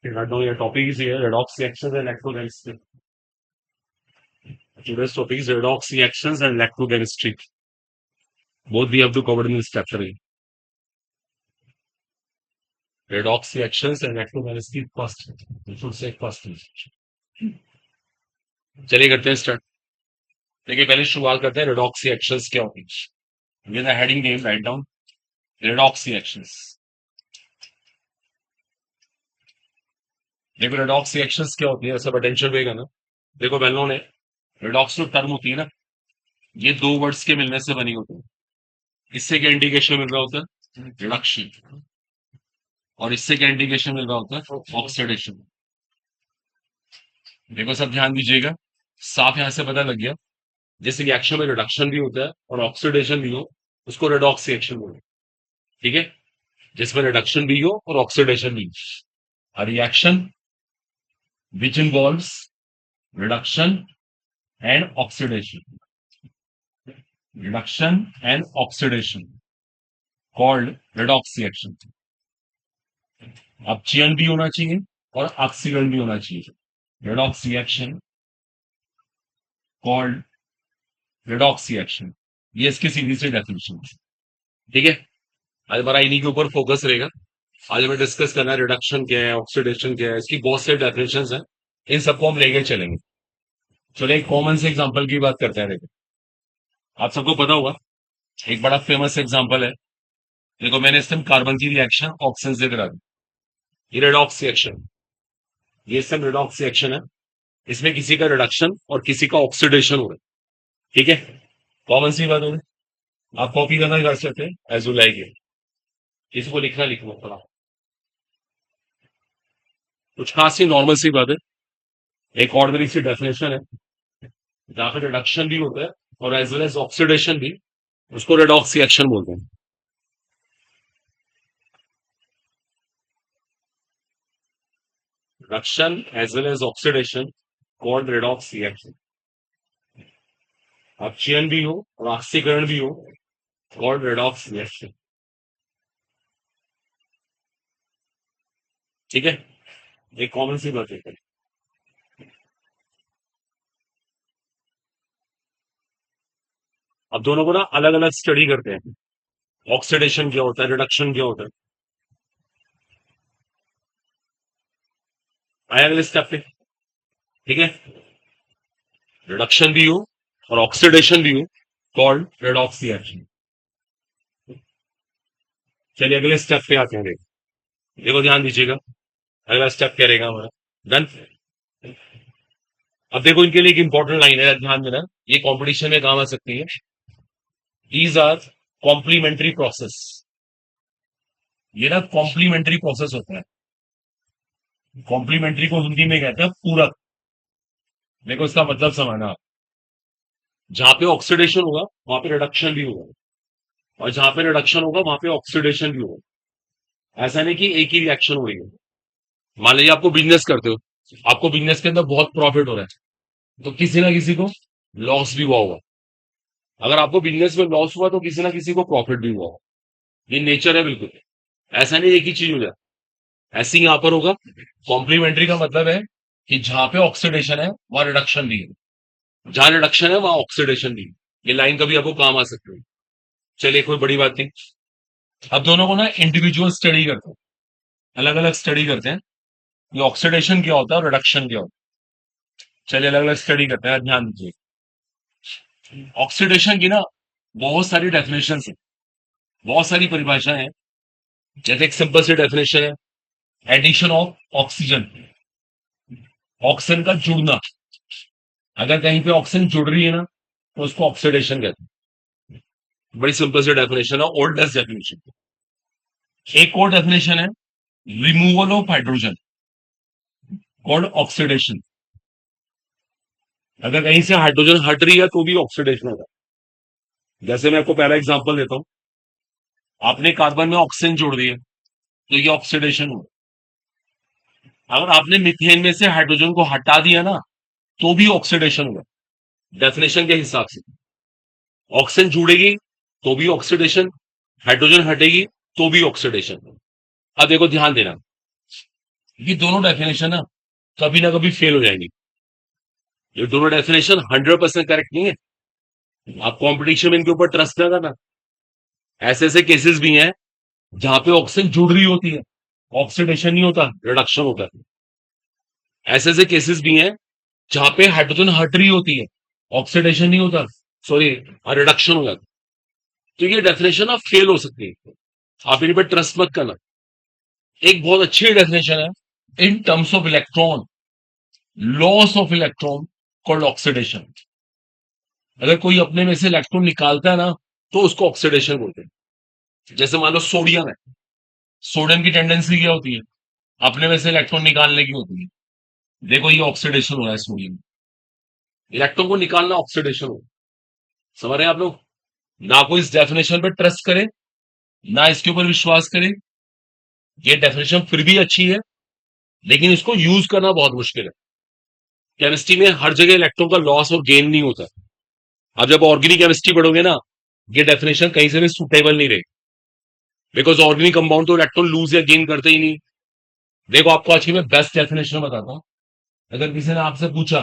Your topic is here, redox reactions and electrochemistry. Today's topic is redox reactions and electrochemistry. Both we have to cover in this chapter. Redox reactions and electrochemistry first. We should say first. चलिए करते हैं start. देखिए पहले शुरुआत करते हैं redox reactions क्या होती है. With a heading name, write down redox reactions. देखो redox reactions क्या होती है, ऐसा पोटेंशियल वेगा ना. देखो पहले ने redox जो टर्म होती है ना, ये दो वर्ड्स के मिलने से बनी होती है. इससे क्या इंडिकेशन मिल रहा होता है, रिडक्शन, और इससे क्या इंडिकेशन मिल रहा होता है, ऑक्सीडेशन. देखो सब ध्यान दीजिएगा, साफ यहां से पता लग गया. जिस रिएक्शन में रिडक्शन भी होता है और ऑक्सीडेशन भी हो, उसको रेडॉक्स रिएक्शन बोलते हैं. ठीक है, जिसमें रिडक्शन भी हो और ऑक्सीडेशन भी हो. Reaction which involves reduction and oxidation, reduction and oxidation called redox reaction. अब चयन भी होना चाहिए और ऑक्सीकरण भी होना चाहिए. Redox reaction called redox reaction, ये इसकी सीधी सी डेफिनेशन. ठीक है, आज हमारा इन्हीं के ऊपर फोकस रहेगा. आज हमें डिस्कस करना है रिडक्शन क्या है, ऑक्सीडेशन क्या है, इसकी बहुत सारी डेफिनेशंस हैं. इन सबको हम लेके चलेंगे. चलो एक कॉमन से एग्जांपल की बात करते हैं. देखो आप सबको पता होगा, एक बड़ा फेमस एग्जांपल है. देखो मैंने इस टाइम कार्बन की रिएक्शन ऑक्सीजन से करा दी. ये रेडॉक्स रिएक्शन, ये सब रेडॉक्स रिएक्शन है. इसमें किसी का रिडक्शन और किसी का ऑक्सीडेशन हो रहा है. ठीक है, कॉमन सी बात होगी. आप कॉपी करना कर सकते हैं एज यू लाइक. इसको लिखना लिख लो थोड़ा, कुछ खास ही नॉर्मल सी बात है. एक ऑर्डिनरी सी डेफिनेशन है, जहां पे रिडक्शन भी होता है और एज वेल एज ऑक्सीडेशन भी, उसको रेडॉक्स रिएक्शन बोलते हैं. Reduction as well as oxidation called redox reaction. अपचयन भी हो और ऑक्सीकरण भी हो, कॉल्ड रेडॉक्स रिएक्शन. ठीक है, एक कॉमन सी बात है. अब दोनों को ना अलग अलग स्टडी करते हैं. ऑक्सीडेशन क्या होता है, रिडक्शन क्या होता है. आया अगले स्टेप पे. ठीक है, रिडक्शन भी हो और ऑक्सीडेशन भी हो, कॉल्ड रेडॉक्स रिएक्शन. चलिए अगले स्टेप पे आते हैं. देखो ध्यान दीजिएगा, अगला स्टेप क्या रहेगा हमारा. डन. अब देखो इनके लिए एक इंपॉर्टेंट लाइन है, ध्यान देना, ये कंपटीशन में काम आ सकती है. These are complementary process. ये ना कॉम्प्लीमेंट्री प्रोसेस होता है. कॉम्प्लीमेंट्री को हिंदी में कहते हैं पूरक. देखो इसका मतलब समझना आप. जहां पे ऑक्सीडेशन होगा वहां पे रिडक्शन भी होगा, और जहां पे रिडक्शन होगा वहां पे ऑक्सीडेशन भी होगा. ऐसा नहीं कि एक ही रिएक्शन हो रही है. मान लीजिए आपको बिजनेस करते हो, आपको बिजनेस के अंदर बहुत प्रॉफिट हो रहा है, तो किसी ना किसी को लॉस भी हुआ होगा. अगर आपको बिजनेस में लॉस हुआ तो किसी ना किसी को प्रॉफिट भी हुआ होगा. ये नेचर है बिल्कुल. ऐसा नहीं एक ही चीज हो जाए. ऐसे ही यहां पर होगा. कॉम्प्लीमेंट्री का मतलब है कि जहां पे ऑक्सीडेशन है वहां रिडक्शन भी है, जहां रिडक्शन है वहां ऑक्सीडेशन भी है. ये लाइन कभी आपको काम आ सकती है. चलिए कोई बड़ी बात नहीं. अब दोनों को ना इंडिविजुअल स्टडी करते हैं, अलग अलग स्टडी करते हैं. ये ऑक्सीडेशन क्या होता है और रिडक्शन क्या होता है. चलिए अलग अलग स्टडी करते हैं, ध्यान दीजिए. ऑक्सीडेशन की ना बहुत सारी डेफिनेशन है, बहुत सारी परिभाषाएं हैं. जैसे एक सिंपल सी डेफिनेशन है, एडिशन ऑफ ऑक्सीजन. ऑक्सीजन का जुड़ना. अगर कहीं पे ऑक्सीजन जुड़ रही है ना, तो उसको ऑक्सीडेशन कहते हैं. बड़ी सिंपल सी डेफिनेशन है, ओल्डेस्ट डेफिनेशन. एक और डेफिनेशन है, removal of hydrogen, called oxidation. अगर कहीं से हाइड्रोजन हट रही है तो भी ऑक्सीडेशन होगा. जैसे मैं आपको पहला एग्जांपल देता हूं. आपने कार्बन में ऑक्सीजन जोड़ दिया तो ये ऑक्सीडेशन होगा. अगर आपने मीथेन में से हाइड्रोजन को हटा दिया ना, तो भी ऑक्सीडेशन होगा. डेफिनेशन के हिसाब से ऑक्सीजन जुड़ेगी तो भी ऑक्सीडेशन, हाइड्रोजन हटेगी तो भी ऑक्सीडेशन. अब देखो ध्यान देना, ये दोनों डेफिनेशन ना कभी फेल हो जाएंगी। ये दोनों डेफिनेशन 100% करेक्ट नहीं है। आप कंपटीशन में इनके ऊपर ट्रस्ट ना करना। ऐसे ऐसे केसेस भी हैं जहां पे ऑक्सीजन जुड़ रही होती है, ऑक्सीडेशन नहीं होता, रिडक्शन होता है। ऐसे ऐसे केसेस भी हैं जहां पे हाइड्रोजन हट रही होती है, ऑक्सीडेशन नहीं होता, सॉरी, रिडक्शन हो जाता है। तो ये डेफिनेशन आप फेल हो सकती है, आप इन पर ट्रस्ट मत करना। एक बहुत अच्छी डेफिनेशन है in terms of electron, loss of electron called oxidation. अगर कोई अपने में से इलेक्ट्रॉन निकालता है ना, तो उसको ऑक्सीडेशन बोलते हैं। जैसे मान लो सोडियम है, सोडियम की टेंडेंसी क्या होती है, अपने में से इलेक्ट्रॉन निकालने की होती है। देखो ये ऑक्सीडेशन हो रहा है सोडियम, इलेक्ट्रॉन को निकालना ऑक्सीडेशन हो। समझ रहे हैं आप लोग? ना कोई इस डेफिनेशन पर ट्रस्ट करे, ना इसके ऊपर विश्वास करे। ये डेफिनेशन फिर भी अच्छी है, लेकिन इसको यूज करना बहुत मुश्किल है। केमिस्ट्री में हर जगह इलेक्ट्रॉन का लॉस और गेन नहीं होता। अब जब ऑर्गेनिक केमिस्ट्री पढ़ोगे ना, ये डेफिनेशन कहीं से भी सुटेबल नहीं रहेगी, बिकॉज ऑर्गेनिक कंपाउंड तो इलेक्ट्रॉन लूज या गेन करते ही नहीं। देखो आपको आज की मैं बेस्ट डेफिनेशन बताता हूँ। अगर किसी ने आपसे पूछा,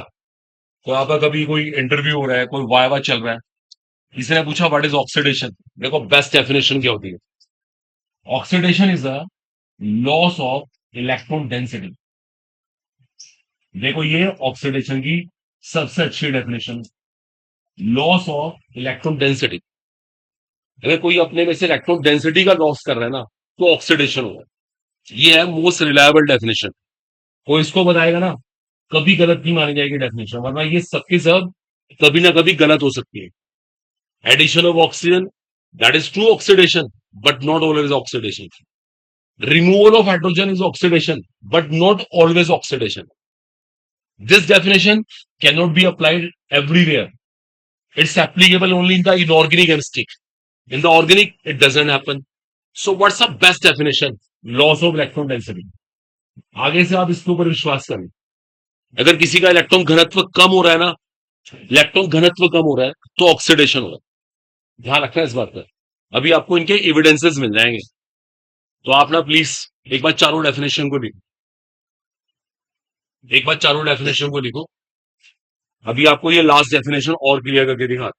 तो आपका कभी कोई इंटरव्यू हो रहा है, कोई वायवा चल रहा है, किसी ने पूछा व्हाट इज ऑक्सीडेशन, देखो बेस्ट डेफिनेशन क्या होती है। Oxidation is the loss of electron density. देखो ये ऑक्सीडेशन की सबसे अच्छी definition, loss of electron density. अगर कोई अपने में से इलेक्ट्रॉन डेंसिटी का लॉस कर रहा है ना, तो ऑक्सीडेशन होगा। ये है मोस्ट रिलायबल डेफिनेशन। कोई इसको बताएगा ना, कभी गलत नहीं मानी जाएगी डेफिनेशन, वरना ये सबके सब कभी ना कभी गलत हो सकती है। Addition of oxygen, that is true oxidation, but not always oxidation. Removal of hydrogen is oxidation, but not always oxidation. This definition can not be applied everywhere, it's applicable only in the inorganic chemistry. In the organic it doesn't happen. So what's the best definition? Loss of electron density. आगे से आप इसके ऊपर विश्वास करें। अगर किसी का इलेक्ट्रॉन घनत्व कम हो रहा है ना, इलेक्ट्रॉन घनत्व कम हो रहा है, तो ऑक्सीडेशन हो रहा है। ध्यान रखना है इस बात पर। अभी आपको इनके एविडेंसेस मिल जाएंगे। तो आप ना प्लीज एक बार चारों डेफिनेशन को लिखो, एक बार चारों डेफिनेशन को लिखो। अभी आपको ये लास्ट डेफिनेशन और क्लियर करके दिखा।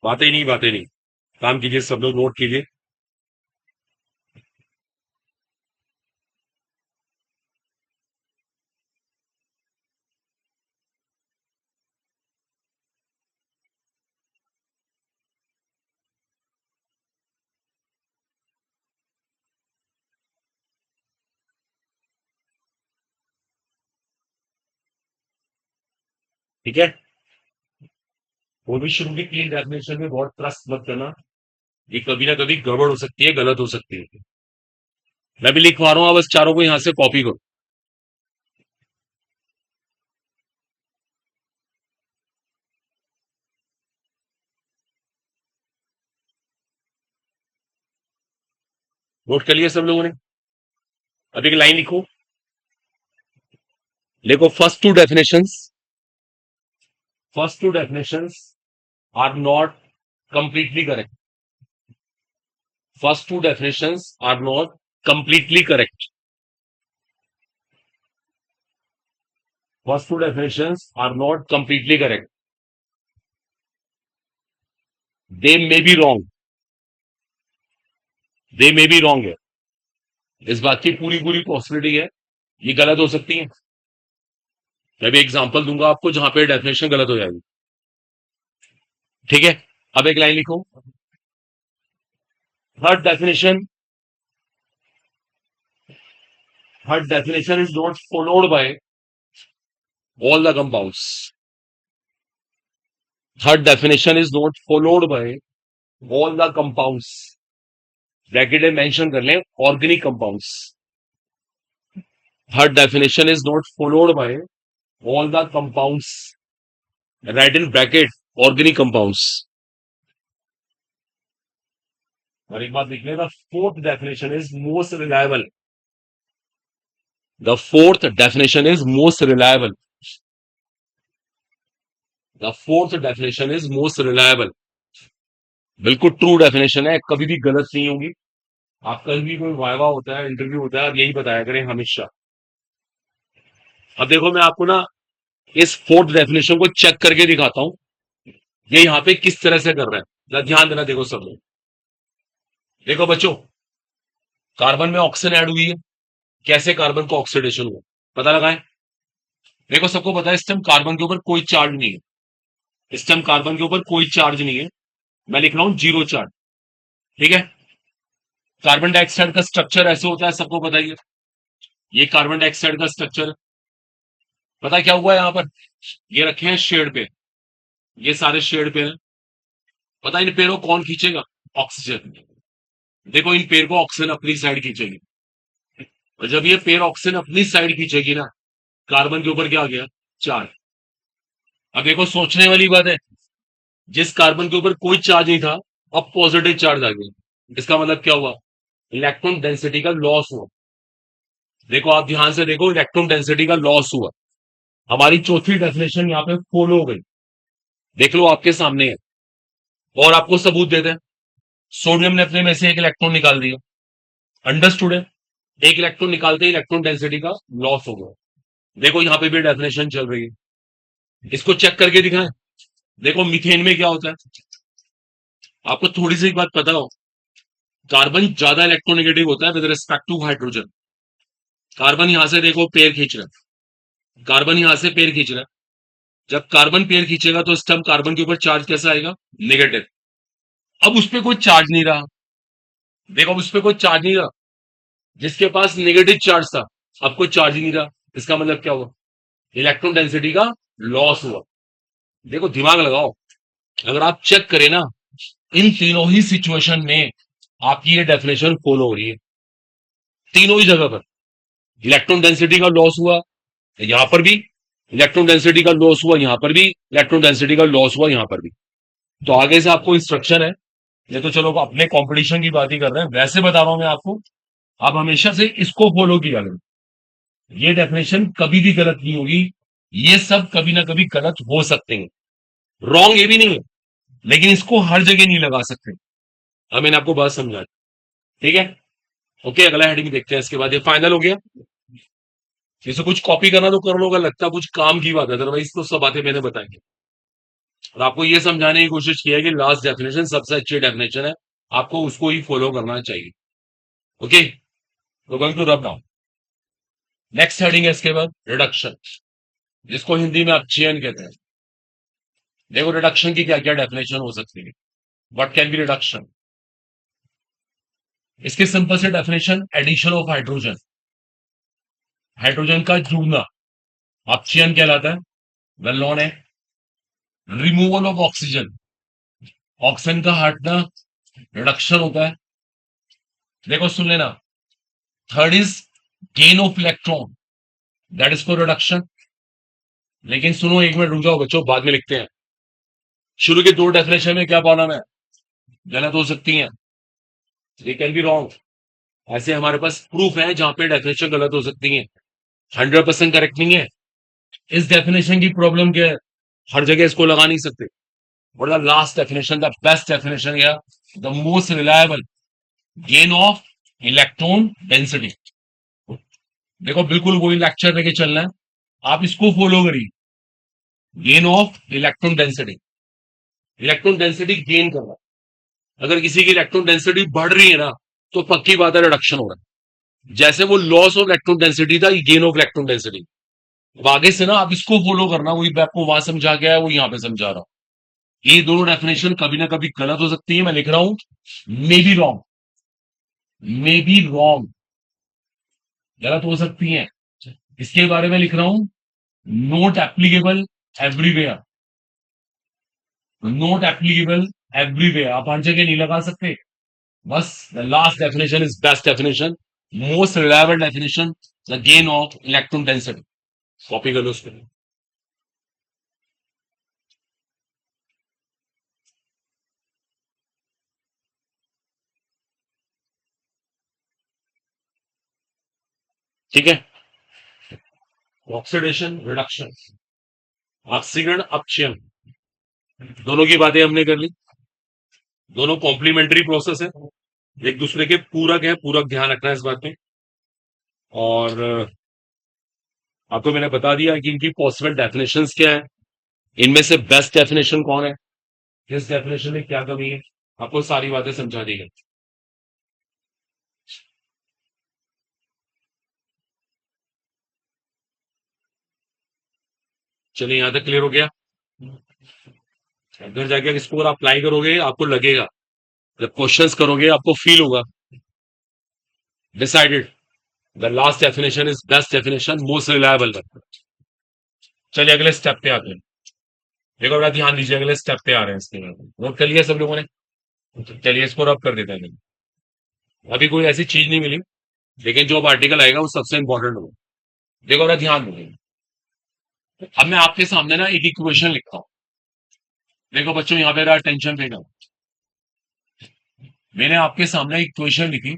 बातें नहीं, काम कीजिए, सब लोग नोट कीजिए। ठीक है, वो भी शुरू की क्लीन डेफिनेशन में बहुत ट्रस्ट मत करना। ये कभी ना कभी गड़बड़ हो सकती है, गलत हो सकती है। मैं भी लिखवा रहा हूं, बस चारों को यहां से कॉपी करो। नोट कर लिया सब लोगों ने? अब एक लाइन लिखो, देखो first two definitions are not completely correct. First two definitions are not completely correct. First two definitions are not completely correct, they may be wrong, they may be wrong है। इस बात की पूरी पूरी पॉसिबिलिटी है ये गलत हो सकती है। मैं भी एग्जांपल दूंगा आपको जहां पे डेफिनेशन गलत हो जाएगी। ठीक है, अब एक लाइन लिखो, third definition, third definition is not followed by all the compounds. Third definition is not followed by all the compounds. Bracket में मेंशन कर लें organic compounds. Third definition is not followed by all the compounds, right in bracket organic compounds. और एक बात लिख लेना, fourth definition is most reliable. The fourth definition is most reliable. The fourth definition is most reliable. बिल्कुल true definition है, कभी भी गलत नहीं होगी। आप कल भी कोई वाइवा होता है, इंटरव्यू होता है, आप यही बताया करें हमेशा। अब देखो मैं आपको ना इस फोर्थ डेफिनेशन को चेक करके दिखाता हूं, ये यहाँ पे किस तरह से कर रहे हैं। जरा ध्यान देना, देखो सब लोग। देखो बच्चों, कार्बन में ऑक्सीजन ऐड हुई है, कैसे कार्बन को ऑक्सीडेशन हुआ पता लगाएं। देखो सबको पता है इस टाइम कार्बन के ऊपर कोई चार्ज नहीं है, इस टाइम कार्बन के ऊपर कोई चार्ज नहीं है, मैं लिख रहा हूं जीरो चार्ज। ठीक है। कार्बन डाइऑक्साइड का स्ट्रक्चर ऐसे होता है, सबको पता ही है। ये कार्बन डाइऑक्साइड का स्ट्रक्चर, पता है क्या हुआ है यहां पर, ये रखे हैं शेड पे, ये सारे शेड पे हैं। पता है इन पेड़ों को कौन खींचेगा, ऑक्सीजन। देखो इन पेड़ को ऑक्सीजन अपनी साइड खींचेगी, और जब ये पेड़ ऑक्सीजन अपनी साइड खींचेगी ना, कार्बन के ऊपर क्या आ गया, चार्ज। अब देखो सोचने वाली बात है, जिस कार्बन के ऊपर कोई चार्ज नहीं था, अब पॉजिटिव चार्ज आ गया, इसका मतलब क्या हुआ, इलेक्ट्रॉन डेंसिटी का लॉस हुआ। देखो आप ध्यान से देखो, इलेक्ट्रॉन डेंसिटी का लॉस हुआ। हमारी चौथी डेफिनेशन यहाँ पे फॉलो हो गई, देख लो आपके सामने है। और आपको सबूत देते हैं, सोडियम ने अपने में से एक इलेक्ट्रॉन निकाल दिया, अंडरस्टूड है। एक इलेक्ट्रॉन निकालते ही इलेक्ट्रॉन डेंसिटी का लॉस हो गया। देखो यहाँ पे भी डेफिनेशन चल रही है, इसको चेक करके दिखाएं। देखो मीथेन में क्या होता है, आपको थोड़ी सी बात पता हो, कार्बन ज्यादा इलेक्ट्रोनेगेटिव होता है with respect to hydrogen. Carbon यहां से देखो पेड़ खींच रहा है, कार्बन यहां से पेड़ खींच रहा है, जब कार्बन पेड़ खींचेगा तो इस टाइम कार्बन के ऊपर चार्ज कैसा आएगा, नेगेटिव। अब उस पर कोई चार्ज नहीं रहा, देखो अब उस पर कोई चार्ज नहीं रहा, जिसके पास नेगेटिव चार्ज था अब कोई चार्ज ही नहीं रहा, इसका मतलब क्या हुआ, इलेक्ट्रॉन डेंसिटी का लॉस हुआ। देखो दिमाग लगाओ, अगर आप चेक करें ना, इन तीनों ही सिचुएशन में आपकी ये डेफिनेशन फॉलो हो रही है, तीनों ही जगह पर इलेक्ट्रॉन डेंसिटी का लॉस हुआ, यहां पर भी इलेक्ट्रॉन डेंसिटी का लॉस हुआ, यहां पर भी इलेक्ट्रॉन डेंसिटी का लॉस हुआ, यहां पर भी। तो आगे से आपको इंस्ट्रक्शन है, ये तो चलो अपने कंपटीशन की बात ही कर रहे हैं, वैसे बता रहा हूं मैं आपको, आप हमेशा से इसको फॉलो किया करें। ये डेफिनेशन कभी भी गलत नहीं होगी, ये सब कभी ना कभी गलत हो सकते हैं, रॉन्ग ये भी नहीं है, लेकिन इसको हर जगह नहीं लगा सकते। अब मैंने आपको बात समझा, ठीक है। ओके, अगला हेडिंग देखते हैं, इसके बाद ये फाइनल हो गया। इसे कुछ कॉपी करना तो कर लो, अगर लगता कुछ काम की बात है, अदरवाइज तो सब बातें मैंने बताई। और आपको ये समझाने की कोशिश की है कि लास्ट डेफिनेशन सबसे अच्छी डेफिनेशन है, आपको उसको ही फॉलो करना चाहिए। ओके, तो going to rub now. Next heading है इसके बाद रिडक्शन, जिसको हिंदी में अपचयन कहते हैं। देखो रिडक्शन की क्या क्या डेफिनेशन हो सकती है, व्हाट कैन बी रिडक्शन। इसकी सिंपल से definition, addition of hydrogen, hydrogen का जुड़ना अपचयन कहलाता है, वेल नोन है। रिमूवल ऑफ ऑक्सीजन, ऑक्सीजन का हटना रिडक्शन होता है। देखो सुन लेना, third is gain of electron, that is for reduction. लेकिन सुनो, एक मिनट रुक जाओ बच्चों, बाद में लिखते हैं। शुरू के दो डेफिनेशन में क्या प्रॉब्लम है, गलत हो सकती हैं, दे कैन बी रॉन्ग। ऐसे हमारे पास प्रूफ है जहां पे डेफिनेशन गलत हो सकती है, 100% करेक्ट नहीं है। इस डेफिनेशन की प्रॉब्लम क्या है, हर जगह इसको लगा नहीं सकते। What the last definition, the best definition here, the most reliable, gain of electron density। देखो बिल्कुल वही लेक्चर लेके चलना है, आप इसको फॉलो करिए। Gain of electron density, electron density gain करना, अगर किसी की इलेक्ट्रॉन डेंसिटी बढ़ रही है ना, तो पक्की बात है रिडक्शन हो रहा है। जैसे वो लॉस ऑफ इलेक्ट्रॉन डेंसिटी था, ये गेन ऑफ इलेक्ट्रॉन डेंसिटी। अब आगे से ना आप इसको फॉलो करना, वही मैं आपको वहां समझा गया है, वो यहाँ पे समझा रहा हूं। ये दोनों डेफिनेशन कभी ना कभी गलत हो सकती है, मैं लिख रहा हूं मे be wrong, may be wrong, गलत हो सकती हैं। इसके बारे में लिख रहा हूं, note applicable everywhere, note applicable everywhere, आप हर जगह नहीं लगा सकते। बस the last definition is best definition, most reliable definition, the gain of electron density. Copy कर लो उसको। ठीक है, ऑक्सीडेशन रिडक्शन, ऑक्सीकरण अपचयन, दोनों की बातें हमने कर ली। दोनों कॉम्प्लीमेंट्री प्रोसेस है, एक दूसरे के पूरक है, पूरक ध्यान रखना है इस बात में। और आपको मैंने बता दिया कि इनकी पॉसिबल डेफिनेशंस क्या है, इनमें से बेस्ट डेफिनेशन कौन है, किस डेफिनेशन में क्या कमी है, आपको सारी बातें समझा दी गई। चलिए यहां तक क्लियर हो गया। घर जाके इसको अगर अप्लाई करोगे आपको लगेगा, जब क्वेश्चंस करोगे आपको फील होगा, decided the last definition is best definition, most reliable. चलिए अगले स्टेप पे आते हैं। देखो बड़ा ध्यान दीजिए, अगले स्टेप पे आ रहे हैं, इसके नोट कर लिया सब लोगों ने? चलिए इसको रब कर देते हैं। अभी कोई ऐसी चीज नहीं मिली, लेकिन जो अब आर्टिकल आएगा वो सबसे इंपॉर्टेंट होगा। देखो बड़ा ध्यान दीजिए, अब मैं आपके सामने ना एक इक्वेशन लिखता हूं। देखो बच्चों यहाँ पे रहा टेंशन पे, मैंने आपके सामने एक इक्वेशन लिखी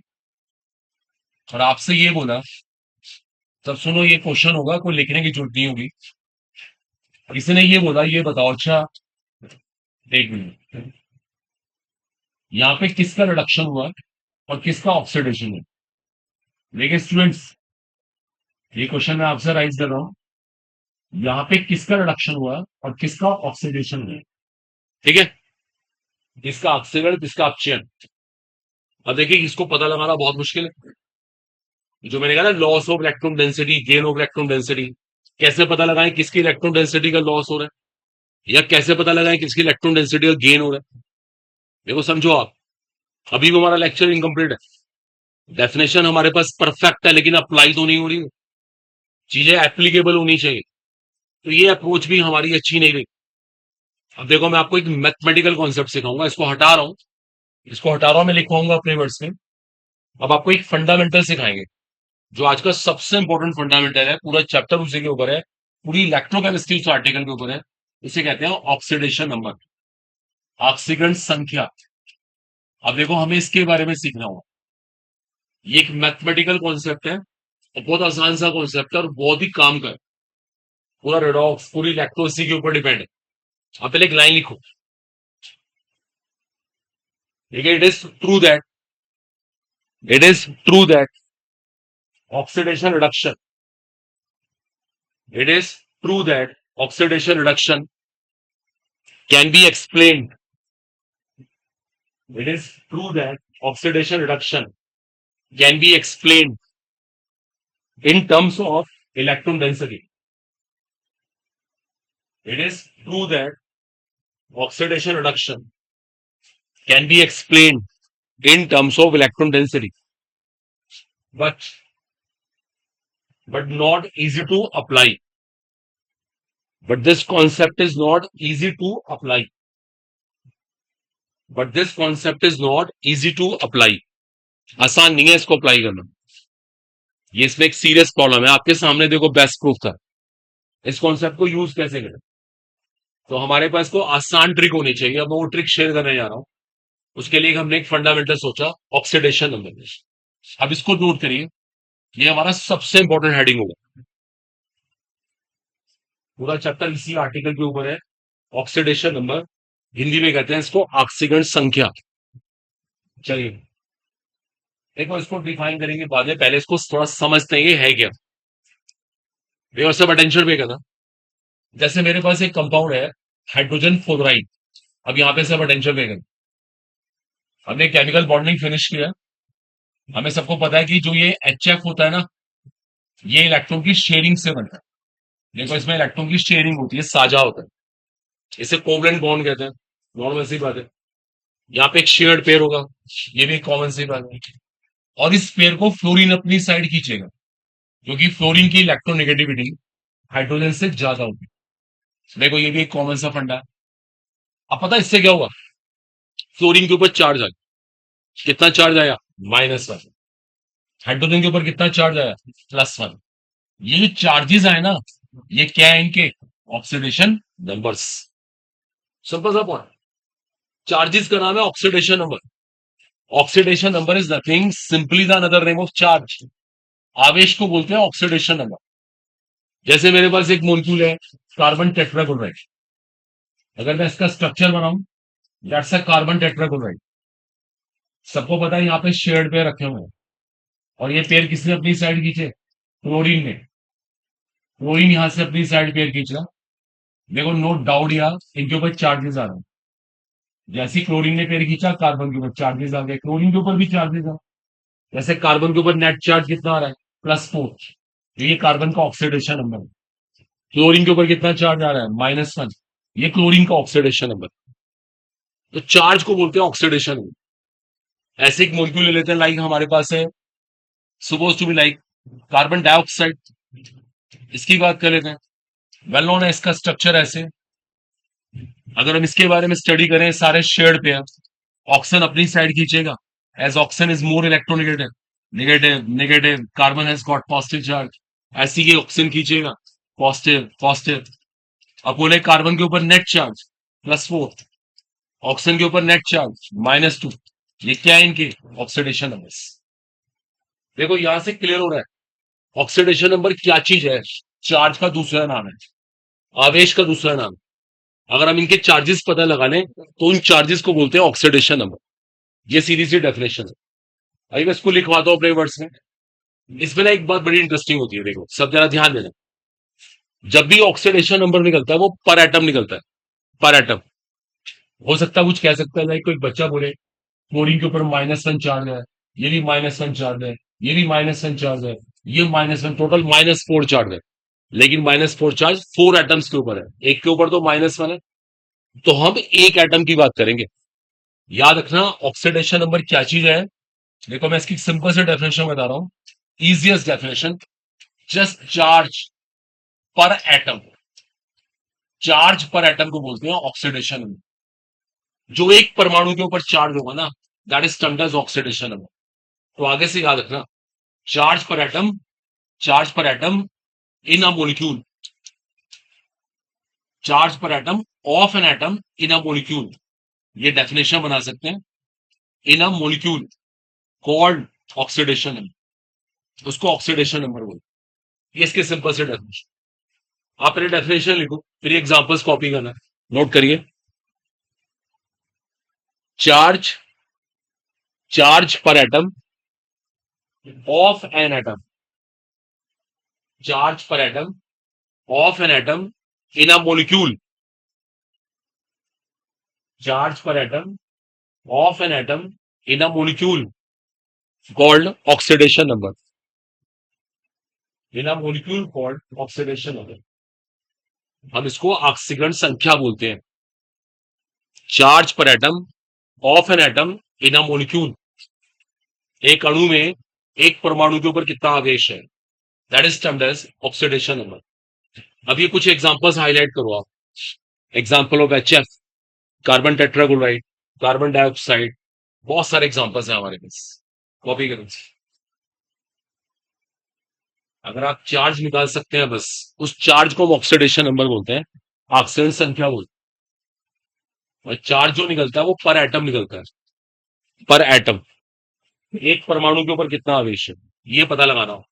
और आपसे ये बोला, तब सुनो ये क्वेश्चन होगा, कोई लिखने की जरूरत नहीं होगी। किसी ने ये बोला, ये बताओ अच्छा, एक मिनट, यहाँ पे किसका रिडक्शन हुआ और किसका ऑक्सीडेशन है? देखिए स्टूडेंट्स, ये क्वेश्चन मैं आपसे राइज कर रहा हूं, यहाँ पे किसका रिडक्शन हुआ और किसका ऑक्सीडेशन है, ठीक है, किसका ऑक्सीकरण किसका अपचयन। अब देखिए इसको पता लगाना बहुत मुश्किल है, जो मैंने कहा ना loss of electron density, gain of electron density, कैसे पता लगाएं किसकी इलेक्ट्रॉन डेंसिटी का लॉस हो रहा है या कैसे पता लगाएं किसकी इलेक्ट्रॉन डेंसिटी का गेन हो रहा है। देखो समझो आप, अभी भी हमारा लेक्चर इनकम्प्लीट है, डेफिनेशन हमारे पास परफेक्ट है लेकिन अप्लाई तो नहीं हो रही, चीजें एप्लीकेबल होनी चाहिए, तो ये अप्रोच भी हमारी अच्छी नहीं रही। अब देखो मैं आपको एक मैथमेटिकल कॉन्सेप्ट सिखाऊंगा, इसको हटा रहा हूं, इसको हटा रहा हूं, मैं लिखवाऊंगा अपने वर्ड्स में। अब आपको एक फंडामेंटल सिखाएंगे, जो आज का सबसे इंपॉर्टेंट फंडामेंटल है, पूरा चैप्टर उसी के ऊपर है, पूरी इलेक्ट्रोकेमिस्ट्री उस आर्टिकल के ऊपर है। इसे कहते हैं ऑक्सीडेशन नंबर, ऑक्सीकरण संख्या। अब देखो हमें इसके बारे में सीखना होगा, ये एक मैथमेटिकल कॉन्सेप्ट है और बहुत आसान सा कॉन्सेप्ट है और बहुत ही काम का है, पूरा रेडॉक्स पूरी इलेक्ट्रो इसी के ऊपर डिपेंड है। आप पहले एक लाइन लिखो, ठीक है, it is true that oxidation reduction, it is true that oxidation reduction can be explained. It is true that oxidation reduction can be explained in terms of electron density. It is true that oxidation reduction can be explained in terms of electron density, but not easy to apply. But this concept is not easy to apply. But this concept is not easy to apply. आसान नहीं है इसको apply करना, ये इसमें एक serious problem है। आपके सामने देखो बेस्ट प्रूफ था, इस कॉन्सेप्ट को यूज कैसे करें, तो हमारे पास को आसान ट्रिक होनी चाहिए। अब मैं वो ट्रिक शेयर करने जा रहा हूं, उसके लिए हमने एक फंडामेंटल सोचा, ऑक्सीडेशन नंबर। अब इसको नोट करिए, ये हमारा सबसे इंपॉर्टेंट हेडिंग होगा, पूरा चैप्टर इसी आर्टिकल के ऊपर है, ऑक्सीडेशन नंबर, हिंदी में कहते हैं इसको ऑक्सीकरण संख्या। चलिए देखो इसको डिफाइन करेंगे बाद में, पहले इसको थोड़ा समझते हैं ये है क्या। देखो सब अटेंशन पे करना, जैसे मेरे पास एक कंपाउंड है हाइड्रोजन फ्लोराइड, अब यहाँ पे सब अटेंशन पे करना, हमने केमिकल बॉन्डिंग फिनिश किया, हमें सबको पता है कि जो ये HF होता है ना, ये इलेक्ट्रॉन की शेयरिंग से बनता है। देखो इसमें इलेक्ट्रॉन की शेयरिंग होती है, साझा होता है, इसे कोवलेंट बॉन्ड कहते हैं, नॉर्मल सी बात है। यहाँ पे एक शेयर्ड पेयर होगा, ये भी कॉमन सी बात है, और इस पेयर को फ्लोरीन अपनी साइड खींचेगा, क्योंकि फ्लोरीन की इलेक्ट्रोनेगेटिविटी हाइड्रोजन से ज्यादा होगी। देखो ये भी एक कॉमन सा फंडा है। अब पता है इससे क्या होगा, फ्लोरीन के ऊपर चार्ज आया, कितना चार्ज आया, -1। हाइड्रोजन के ऊपर कितना चार्ज आया, +1। ये जो चार्जेस आए ना, ये क्या है, इनके ऑक्सीडेशन नंबर्स। सिंपल सा पॉइंट, चार्जेस का नाम है oxidation number. Oxidation number is nothing simply the another name of charge. आवेश को बोलते हैं ऑक्सीडेशन नंबर। जैसे मेरे पास एक मोलिक्यूल है, कार्बन टेट्राक्लोराइड। अगर मैं इसका स्ट्रक्चर बनाऊं, दैट्स अ कार्बन टेट्राक्लोराइड। सबको पता है यहाँ पे शेयर्ड पेयर रखे हुए हैं, और ये पेयर किसने अपनी साइड खींचे? क्लोरीन ने। क्लोरीन यहां से अपनी साइड पेयर खींचा। देखो, नो डाउट यार, इनके ऊपर चार्जेस आ रहे हैं। जैसे ही क्लोरीन ने पेयर खींचा, कार्बन के ऊपर चार्जेस आ गए, क्लोरीन के ऊपर भी चार्जेस आ गए। जैसे कार्बन के ऊपर नेट चार्ज कितना आ रहा है? +4। तो ये कार्बन का ऑक्सीडेशन नंबर है। क्लोरीन के ऊपर कितना चार्ज आ रहा है? -1। ये क्लोरीन का ऑक्सीडेशन नंबर। तो चार्ज को बोलते हैं ऑक्सीडेशन नंबर। ऐसे एक मॉलिक्यूल ले लेते हैं, लाइक हमारे पास है, suppose to be like carbon dioxide. इसकी बात कर लेते हैं। वेल नोन है इसका स्ट्रक्चर ऐसे। अगर हम इसके बारे में स्टडी करें, सारे शेयर्ड पेयर, ऑक्सीजन अपनी साइड खींचेगा, as oxygen is more electronegative, negative negative, carbon has got positive charge. ऐसे ही ऑक्सीजन खींचेगा, पॉजिटिव पॉजिटिव। अब बोले कार्बन के ऊपर नेट चार्ज +4, ऑक्सीजन के ऊपर नेट चार्ज -2। ये क्या है? इनके ऑक्सीडेशन नंबर्स। देखो, यहां से क्लियर हो रहा है ऑक्सीडेशन नंबर क्या चीज है। चार्ज का दूसरा नाम है, आवेश का दूसरा नाम। अगर हम इनके चार्जेस पता लगा लें, तो उन चार्जेस को बोलते हैं ऑक्सीडेशन नंबर। ये सीधी सी डेफिनेशन है। अभी मैं इसको लिखवाता हूं अपने वर्ड्स में। इसमें ना एक बात बड़ी इंटरेस्टिंग होती है, देखो सब जरा ध्यान देना। जब भी ऑक्सीडेशन नंबर निकलता है, वो पर एटम निकलता है। पर एटम। हो सकता है कुछ कह सकता है, लाइक कोई बच्चा बोले क्लोरीन के ऊपर -1 चार्ज है, ये भी -1 चार्ज है, ये भी -1 चार्ज है, ये -1, टोटल -4 चार्ज है। लेकिन -4 चार्ज 4 एटम्स के ऊपर है, एक के ऊपर तो -1 है। तो हम एक एटम की बात करेंगे। याद रखना ऑक्सीडेशन नंबर क्या चीज है। देखो, मैं इसकी सिंपल से डेफिनेशन बता रहा हूं, easiest definition. Just charge per atom. Charge per atom को बोलते हैं ऑक्सीडेशन नंबर। जो एक परमाणु के ऊपर चार्ज होगा ना, that is termed as oxidation number. तो आगे से याद रखना, charge per atom, charge per atom in a molecule, charge per atom of an atom in a molecule. ये डेफिनेशन बना सकते हैं, in a molecule called oxidation number. उसको ऑक्सीडेशन नंबर बोलते हैं। ये इसके सिंपल से डेफिनेशन। आप पहले डेफिनेशन लिखो, फिर एग्जांपल्स कॉपी करना। नोट करिए। Charge, charge per atom of an atom, charge per atom of an atom in a molecule, charge per atom of an atom in a molecule called oxidation number, in a molecule called oxidation number. हम इसको ऑक्सीकरण संख्या बोलते हैं। Charge per atom of an atom in a molecule. एक अणु में एक परमाणु के ऊपर कितना आवेश है, that is termed as oxidation number. अब ये कुछ एग्जांपल्स हाईलाइट करो आप। Example of HF, carbon tetrachloride, carbon dioxide. बहुत सारे एग्जांपल्स हैं हमारे पास। कॉपी करो। अगर आप चार्ज निकाल सकते हैं, बस उस चार्ज को हम ऑक्सीडेशन नंबर बोलते हैं, ऑक्सीजन संख्या बोलते हैं। और चार्ज जो निकलता है वो पर एटम निकलता है। पर एटम, एक परमाणु के ऊपर कितना आवेश है, ये पता लगाना हो।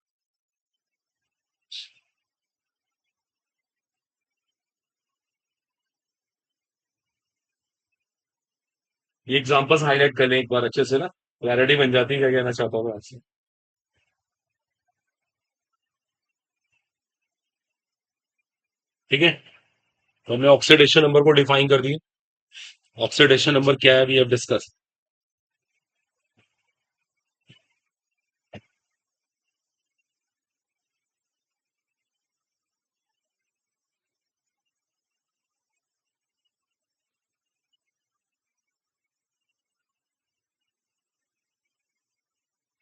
ये एग्जांपल्स हाईलाइट कर लें एक बार अच्छे से ना, क्लैरिटी बन जाती है क्या कहना चाहता हूँ मैं आपसे। ठीक है, तो हमने ऑक्सीडेशन नंबर को डिफाइन कर दिया। ऑक्सीडेशन नंबर क्या है, we have discuss.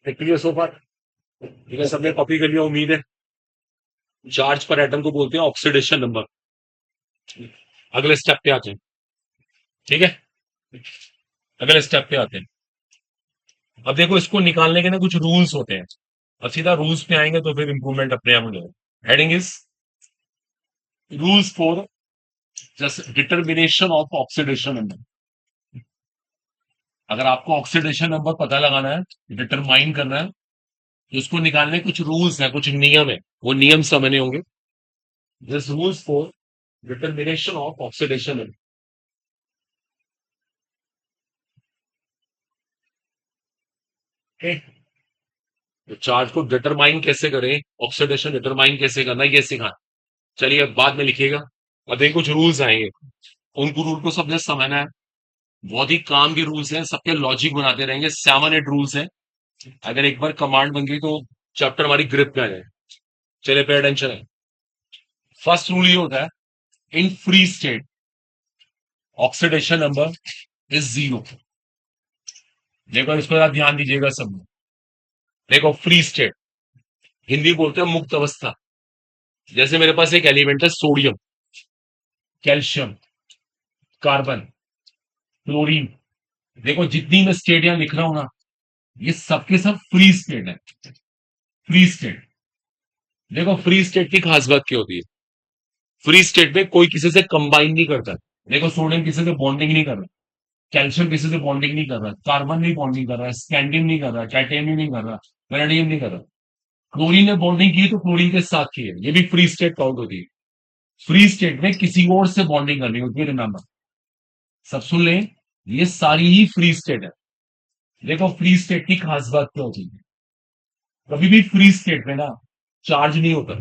Clear so far? ठीक है, सबने कॉपी कर लिया उम्मीद है। चार्ज पर एटम को बोलते हैं ऑक्सीडेशन नंबर। अगले स्टेप पे आते हैं। ठीक है, अगले स्टेप पे आते हैं। अब देखो, इसको निकालने के ना कुछ रूल्स होते हैं। अब सीधा रूल्स पे आएंगे तो फिर इंप्रूवमेंट अपने आप हो जाएगा। Heading is rules for just determination of oxidation number. अगर आपको ऑक्सीडेशन नंबर पता लगाना है, डिटरमाइन करना है, तो उसको निकालने कुछ रूल्स हैं, कुछ नियम है, वो नियम समझने होंगे। This rules for determination of oxidation. तो चार्ज को डिटरमाइन कैसे करें, ऑक्सीडेशन डिटरमाइन कैसे करना, ये सिखाना। चलिए अब बाद में लिखिएगा। अब देखिए कुछ रूल्स आएंगे, उनको रूल को सबने समझना है। बहुत ही काम के रूल्स हैं, सबके लॉजिक बनाते रहेंगे, 7-8 रूल्स हैं। अगर एक बार कमांड बन गई तो चैप्टर हमारी ग्रिप में आ जाए। चलिए पे अटेंशन है। फर्स्ट रूल ये होता है, in free state oxidation number is 0। देखो इस पर आप ध्यान दीजिएगा सब। देखो फ्री स्टेट, हिंदी बोलते हैं मुक्त अवस्था। जैसे मेरे पास एक एलिमेंट है सोडियम, कैल्शियम, कार्बन, क्लोरीन। देखो जितनी मैं स्टेट यहां लिख रहा हूं ना, ये सबके सब फ्री स्टेट है। Free state. देखो फ्री स्टेट की खास बात क्या होती है, फ्री स्टेट में कोई किसी से कंबाइन नहीं करता। देखो सोडियम किसी से बॉन्डिंग नहीं कर रहा, कैल्शियम किसी से बॉन्डिंग नहीं कर रहा, कार्बन नहीं बॉन्डिंग कर रहा, स्कैंडियम नहीं कर रहा, टाइटेनियम नहीं कर रहा, वेनेडियम नहीं कर रहा। क्लोरीन ने बॉन्डिंग की तो क्लोरीन के साथ की है, ये भी फ्री स्टेट काउंट होती है। फ्री स्टेट में किसी और से बॉन्डिंग करनी होती है, रिमेंबर। सब सुन लें, ये सारी ही फ्री स्टेट है। देखो फ्री स्टेट की खास बात क्या होती है, कभी भी फ्री स्टेट में ना चार्ज नहीं होता।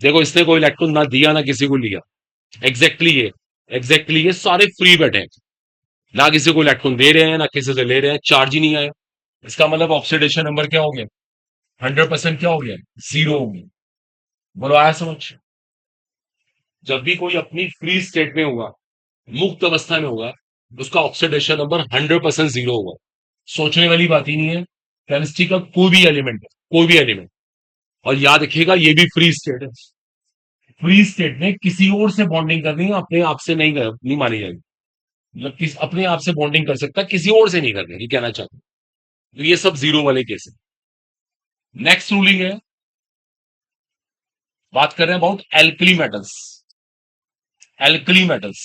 देखो इसने कोई इलेक्ट्रॉन ना दिया ना किसी को लिया, एग्जैक्टली ये, एग्जैक्टली ये सारे फ्री बैठे हैं। ना किसी को इलेक्ट्रॉन दे रहे हैं ना किसी से ले रहे हैं, चार्ज ही नहीं आया। इसका मतलब ऑक्सीडेशन नंबर क्या हो गया, 100% क्या हो गया, 0 हो गया। बोलो आया समझ। जब भी कोई अपनी फ्री स्टेट में होगा, मुक्त अवस्था में होगा, उसका ऑक्सीडेशन नंबर 100% 0 होगा। सोचने वाली बात ही नहीं है। केमिस्ट्री का कोई भी एलिमेंट है, कोई भी एलिमेंट, और याद रखिएगा ये भी फ्री स्टेट है। फ्री स्टेट में किसी और से बॉन्डिंग करनी है, अपने आप से नहीं मानी जाएगी। मतलब किस अपने आप से बॉन्डिंग कर सकता है, किसी और से नहीं करनी, ये कहना चाहते हैं। तो ये सब 0 वाले केस है। नेक्स्ट रूलिंग है, बात कर रहे हैं about alkali metals. Alkali metals,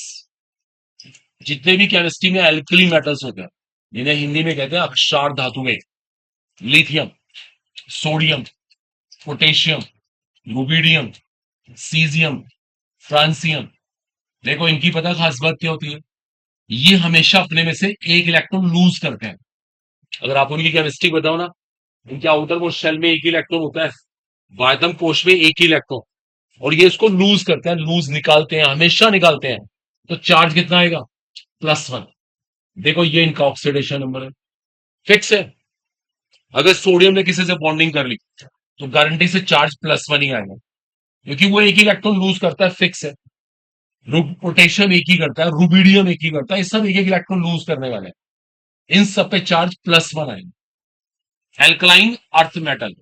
जितने भी केमिस्ट्री में एल्कली मेटल्स होते हैं, जिन्हें हिंदी में कहते हैं अक्षार धातुएं, lithium, sodium, potassium, rubidium, caesium, francium. देखो इनकी पता खास बात क्या होती है, ये हमेशा अपने में से एक इलेक्ट्रॉन लूज करते हैं। अगर आप उनकी केमिस्ट्री बताओ ना, इनके आउटर मोस्ट शेल में एक ही इलेक्ट्रॉन होता है, बाह्यतम कोश में एक ही इलेक्ट्रॉन, और ये इसको लूज करते हैं, लूज निकालते हैं, हमेशा निकालते हैं। तो चार्ज कितना आएगा, +1। देखो ये इनका ऑक्सीडेशन नंबर है, फिक्स है। अगर सोडियम ने किसी से बॉन्डिंग कर ली तो गारंटी से चार्ज +1 ही आएगा, क्योंकि वो एक ही इलेक्ट्रॉन लूज करता है, फिक्स है। पोटेशियम एक ही करता है, रुबिडियम एक ही करता है, ये सब एक एक इलेक्ट्रॉन लूज करने वाले हैं। इन सब पे चार्ज +1 आएगा। Alkaline earth metal,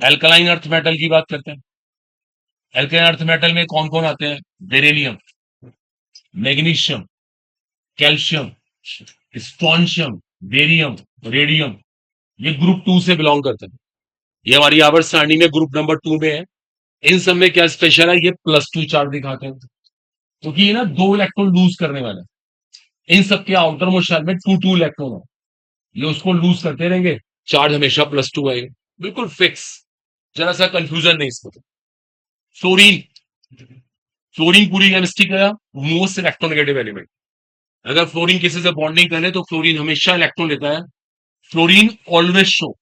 alkaline earth metal की बात करते हैं। एल्कलाइन अर्थ मेटल में कौन कौन आते हैं, beryllium, magnesium, calcium, strontium, barium, radium. ये ग्रुप 2 से बिलोंग करते हैं, ये हमारी आवर्त सारणी में ग्रुप नंबर 2 में है। इन सब में क्या स्पेशल है, ये +2 चार्ज दिखाते हैं, क्योंकि ये ना 2 इलेक्ट्रॉन लूज करने वाले हैं। इन सब के आउटर मोस्ट शेल में 2 इलेक्ट्रॉन है, ये उसको लूज करते रहेंगे, चार्ज हमेशा +2 आएगा, बिल्कुल फिक्स। जरा सा कंफ्यूजन नहीं इसमें। फ्लोरीन, फ्लोरीन पूरी केमिस्ट्री का मोस्ट इलेक्ट्रोनेगेटिव एलिमेंट। अगर फ्लोरीन किसी से बॉन्डिंग करे तो फ्लोरीन हमेशा इलेक्ट्रॉन लेता है। Fluorine always show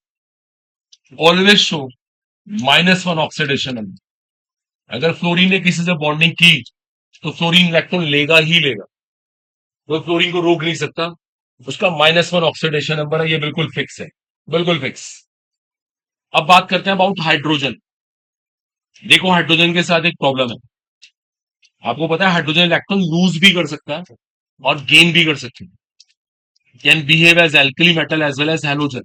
-1 oxidation number. अगर फ्लोरीन ने किसी से बॉन्डिंग की तो फ्लोरीन इलेक्ट्रॉन लेगा ही लेगा, तो फ्लोरीन को रोक नहीं सकता। उसका -1 ऑक्सीडेशन नंबर है, ये बिल्कुल फिक्स है, बिल्कुल फिक्स। अब बात करते हैं अबाउट हाइड्रोजन। देखो हाइड्रोजन के साथ एक प्रॉब्लम है, आपको पता है हाइड्रोजन इलेक्ट्रॉन लूज भी कर सकता है और गेन भी कर सकता है, can behave as alkali metal as well as halogen.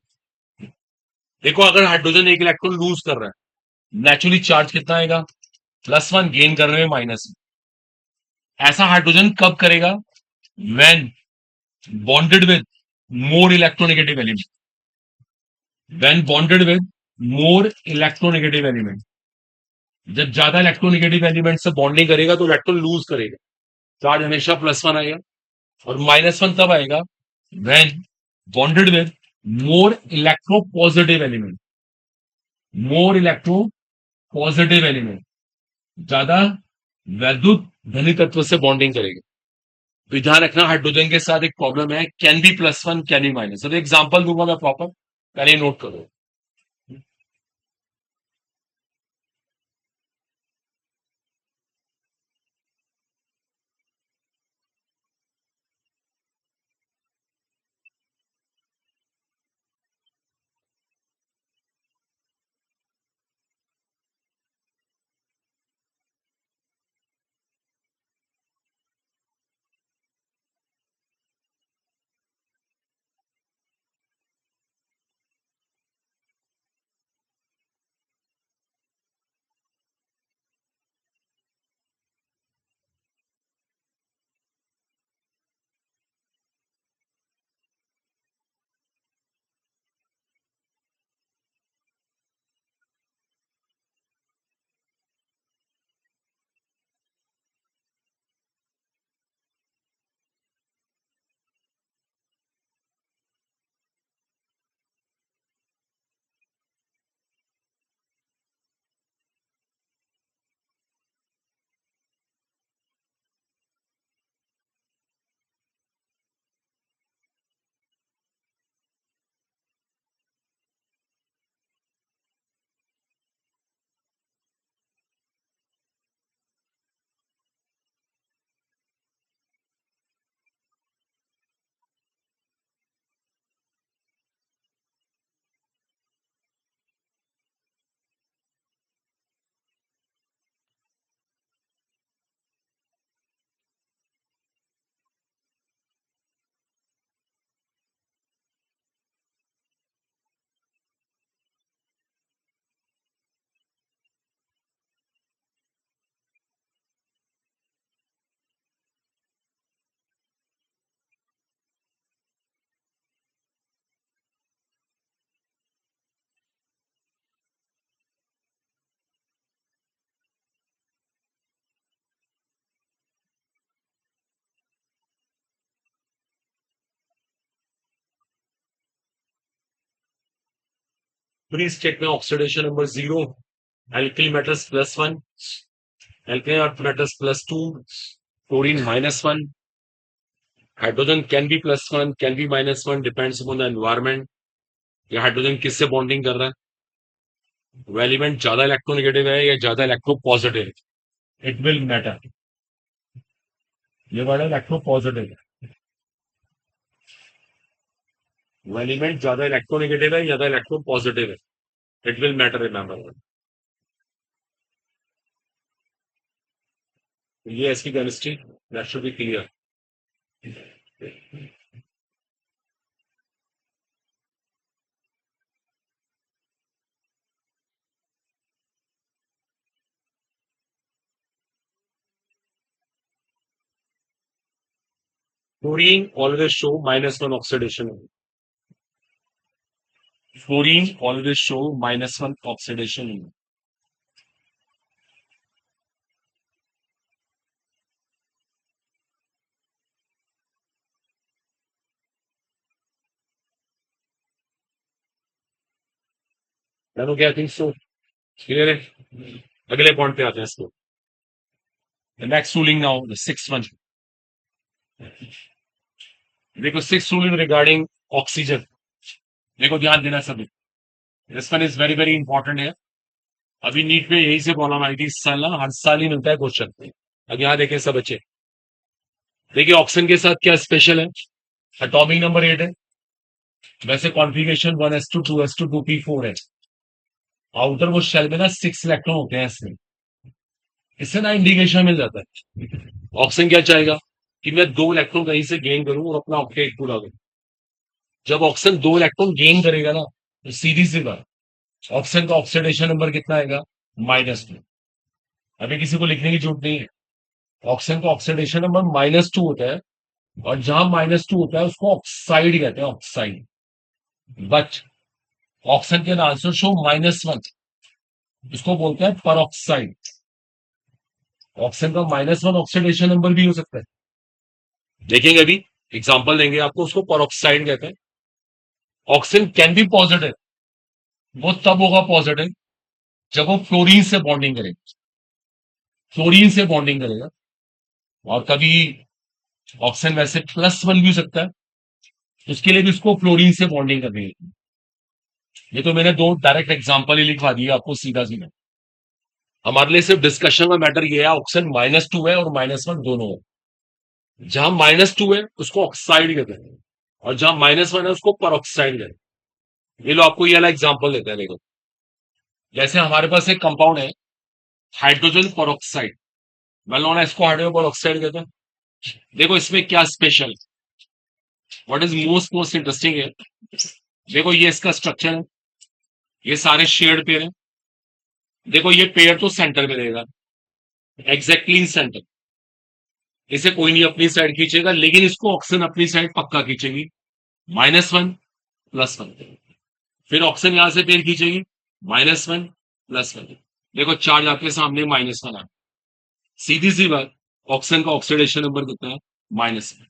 देखो अगर हाइड्रोजन एक इलेक्ट्रॉन लूज कर रहा है, नेचुरली चार्ज कितना आएगा, +1, गेन करने में -1। ऐसा हाइड्रोजन कब करेगा, when bonded with more electronegative element, when bonded with more electronegative element. जब ज्यादा इलेक्ट्रोनेगेटिव एलिमेंट से बॉन्डिंग करेगा तो इलेक्ट्रॉन लूज करेगा, चार्ज हमेशा +1 आएगा। और -1 तब आएगा when bonded with more electro positive element. More electron positive element ज्यादा वैद्युत धनी तत्व से बॉन्डिंग करेगी। तो ध्यान रखना हाइड्रोजन के साथ एक प्रॉब्लम है, can be +1 can be minus. अब एग्जांपल दूंगा मैं प्रॉपर, पहले नोट करो। फ्री स्टेट में oxidation number 0, alkali metals +1, alkali earth metals +2, chlorine -1, hydrogen can be +1, can be -1, depends upon the environment। ये हाइड्रोजन किससे बॉन्डिंग कर रहा है, वो एलिमेंट ज्यादा इलेक्ट्रोनेगेटिव है या ज्यादा इलेक्ट्रो पॉजिटिव है, इट विल मैटर। ये वाला इलेक्ट्रो पॉजिटिव है, वो एलिमेंट ज्यादा इलेक्ट्रोनेगेटिव है ज्यादा इलेक्ट्रो पॉजिटिव है, इट विल मैटर, रिमेंबर। ये इसकी chemistry, that should be clear. Fluorine always show -1 oxidation. Fluorine always show -1 oxidation. Then okay, I think so. Clear है? अगले पॉइंट पे आते हैं इसको। The next ruling now, the sixth one. देखो six ruling regarding oxygen, देखो ध्यान देना सभी, this one is very very important है। अभी नीट में यही से प्रॉब्लम आई थी इस साल ना, हर साल ही मिलता है क्वेश्चन। अब यहाँ देखें सब बच्चे, देखिए ऑक्सीजन के साथ क्या स्पेशल है, एटॉमिक नंबर 8 है, वैसे कॉन्फ़िगरेशन 1s2 2s2 2p4 है। आउटर वो शेल में ना 6 इलेक्ट्रॉन होते हैं इसमें, इससे ना इंडिकेशन मिल जाता है ऑक्सीजन क्या चाहेगा कि मैं 2 इलेक्ट्रॉन कहीं से गेन करूं और अपना ऑक्टेट पूरा करूं। जब ऑक्सीजन 2 इलेक्ट्रॉन गेन करेगा ना, तो सीधी सी बात, ऑक्सीजन का ऑक्सीडेशन नंबर कितना आएगा, -2। अभी किसी को लिखने की जरूरत नहीं है, ऑक्सीजन का ऑक्सीडेशन नंबर -2 होता है, और जहां -2 होता है उसको ऑक्साइड कहते हैं, oxide. But oxygen can also show -1, इसको बोलते हैं परऑक्साइड। ऑक्सीजन का -1 ऑक्सीडेशन नंबर भी हो सकता है, देखेंगे अभी एग्जांपल देंगे आपको, उसको परऑक्साइड कहते हैं। ऑक्सीजन कैन बी पॉजिटिव वो तब होगा पॉजिटिव जब वो फ्लोरीन से बॉन्डिंग करेगा। फ्लोरीन से बॉन्डिंग करेगा। और कभी ऑक्सीजन वैसे +1 भी हो सकता है, उसके लिए भी उसको फ्लोरीन से बॉन्डिंग करनी है। ये तो मैंने दो डायरेक्ट एग्जांपल ही लिखवा दिए आपको सीधा सीधा। हमारे लिए सिर्फ डिस्कशन में मैटर ये है ऑक्सीजन -2 है और -1 दोनों है। जहां -2 है उसको ऑक्साइड कहते हैं, और जहां -1 है उसको परऑक्साइड कहते हैं। ये लो आपको ये वाला एग्जांपल देते हैं, देखो। जैसे हमारे पास एक कंपाउंड है, हाइड्रोजन परऑक्साइड, मतलब ना इसको हाइड्रोजन परऑक्साइड कहते हैं। देखो इसमें क्या special, what is most interesting है, देखो ये इसका स्ट्रक्चर है, ये सारे शेयर्ड पेयर है। देखो ये पेयर तो सेंटर में रहेगा, एग्जैक्टली इन सेंटर। इसे कोई नहीं अपनी साइड खींचेगा, लेकिन इसको ऑक्सीजन अपनी साइड पक्का खींचेगी। -1 +1। फिर ऑक्सीजन यहां से पेयर खींचेगी, -1 +1। देखो चार्ज आपके सामने -1 आ, सीधी सी बात। ऑक्सीजन का ऑक्सीडेशन नंबर कितना है? -1।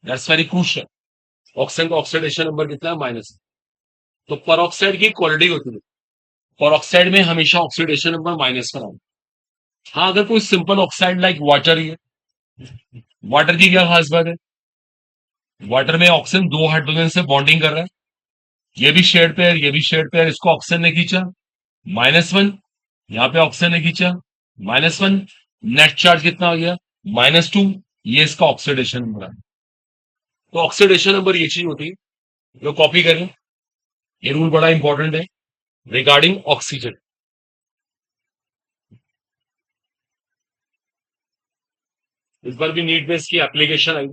That's very crucial. ऑक्सीजन का ऑक्सीडेशन नंबर कितना है? -1। तो परऑक्साइड की क्वालिटी होती है, परऑक्साइड में हमेशा ऑक्सीडेशन नंबर -1 आए। हाँ, अगर कोई सिंपल ऑक्साइड लाइक वाटर ही है, वाटर की क्या खास बात है? वाटर में ऑक्सीजन दो हाइड्रोजन से बॉन्डिंग कर रहा है, ये भी शेड पेयर, ये भी शेड पेयर, इसको ऑक्सीजन ने खींचा, -1। यहाँ पे ऑक्सीजन ने खींचा, -1। नेट चार्ज कितना हो गया? -2। ये इसका ऑक्सीडेशन नंबर है। तो ऑक्सीडेशन नंबर ये चीज होती है जो कॉपी करें। ये रूल बड़ा इंपॉर्टेंट है रिगार्डिंग ऑक्सीजन। इस बार भी नीट में इसकी एप्लीकेशन आई।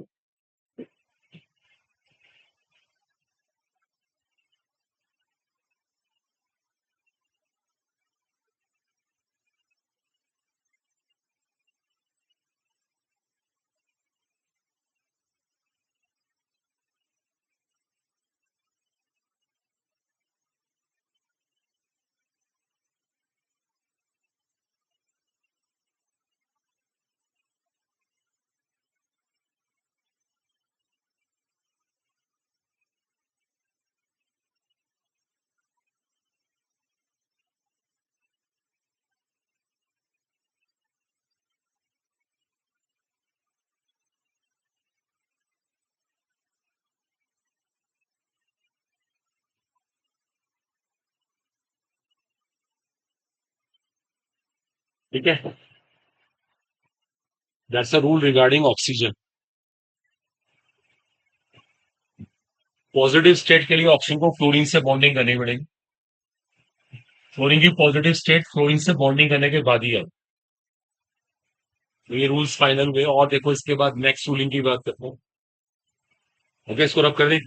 ठीक है, that's a rule regarding oxygen. Positive state के लिए ऑक्सीजन को फ्लोरीन से बॉन्डिंग करनी पड़ेगी। फ्लोरीन की पॉजिटिव स्टेट फ्लोरीन से बॉन्डिंग करने के बाद ही है। तो ये रूल्स फाइनल हुए, और देखो इसके बाद नेक्स्ट रूलिंग की बात करते हैं। ओके, इसको रब कर दें।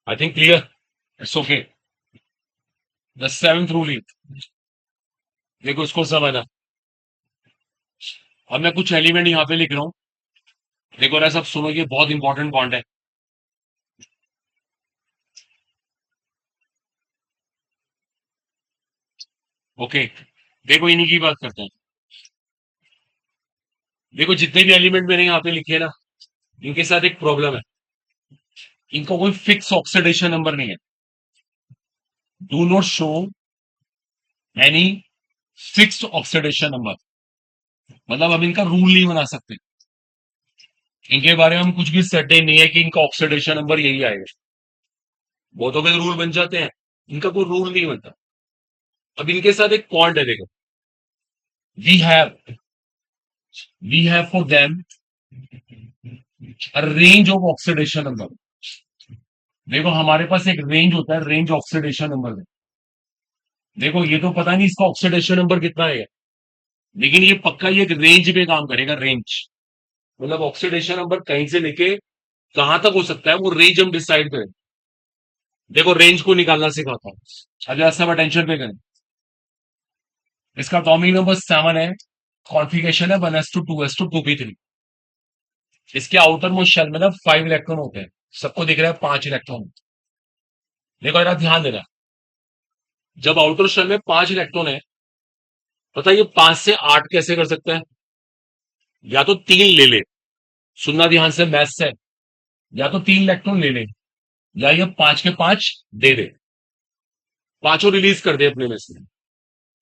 I think clear, it's okay. The seventh ruling, देखो इसको समझना। अब मैं कुछ एलिमेंट यहाँ पे लिख रहा हूँ, देखो ना सब सुनो, ये बहुत इंपॉर्टेंट पॉइंट है। ओके, देखो इन्हीं की बात करते हैं। देखो जितने भी एलिमेंट मैंने यहाँ पे लिखे हैं ना, इनके साथ एक प्रॉब्लम है, इनका कोई फिक्स ऑक्सीडेशन नंबर नहीं है। Do not show any fixed oxidation number, मतलब हम इनका रूल नहीं बना सकते। इनके बारे में हम कुछ भी सर्टेन नहीं है कि इनका ऑक्सीडेशन नंबर यही आएगा। बहुतों के रूल बन जाते हैं, इनका कोई रूल नहीं बनता। अब इनके साथ एक पॉइंट है, देखो। We have we have for them range of oxidation number. देखो हमारे पास एक रेंज होता है, रेंज ऑक्सीडेशन नंबर। देखो ये तो पता नहीं इसका ऑक्सीडेशन नंबर कितना है, लेकिन ये पक्का ये एक रेंज पे काम करेगा, रेंज। मतलब ऑक्सीडेशन नंबर कहीं से लेके कहां तक हो सकता है, वो रेंज हम डिसाइड करें। देखो रेंज को निकालना सिखाता हूं, अगर सब अटेंशन पे करें। इसका एटॉमिक नंबर 7 है, कॉन्फ़िगरेशन है 1s2 2s2 2p3। इसके आउटर मोस्ट शेल में ना 5 इलेक्ट्रॉन होते हैं, सबको दिख रहा है 5 इलेक्ट्रॉन। देखो जरा ध्यान देना, जब आउटर शेल में 5 इलेक्ट्रॉन है, पता है ये 5 से 8 कैसे कर सकता है? या तो 3 ले ले, सुनना ध्यान से, मैथ्स है। या तो 3 इलेक्ट्रॉन ले ले, या ये 5 के 5 दे दे, पांचों रिलीज कर दे अपने में से।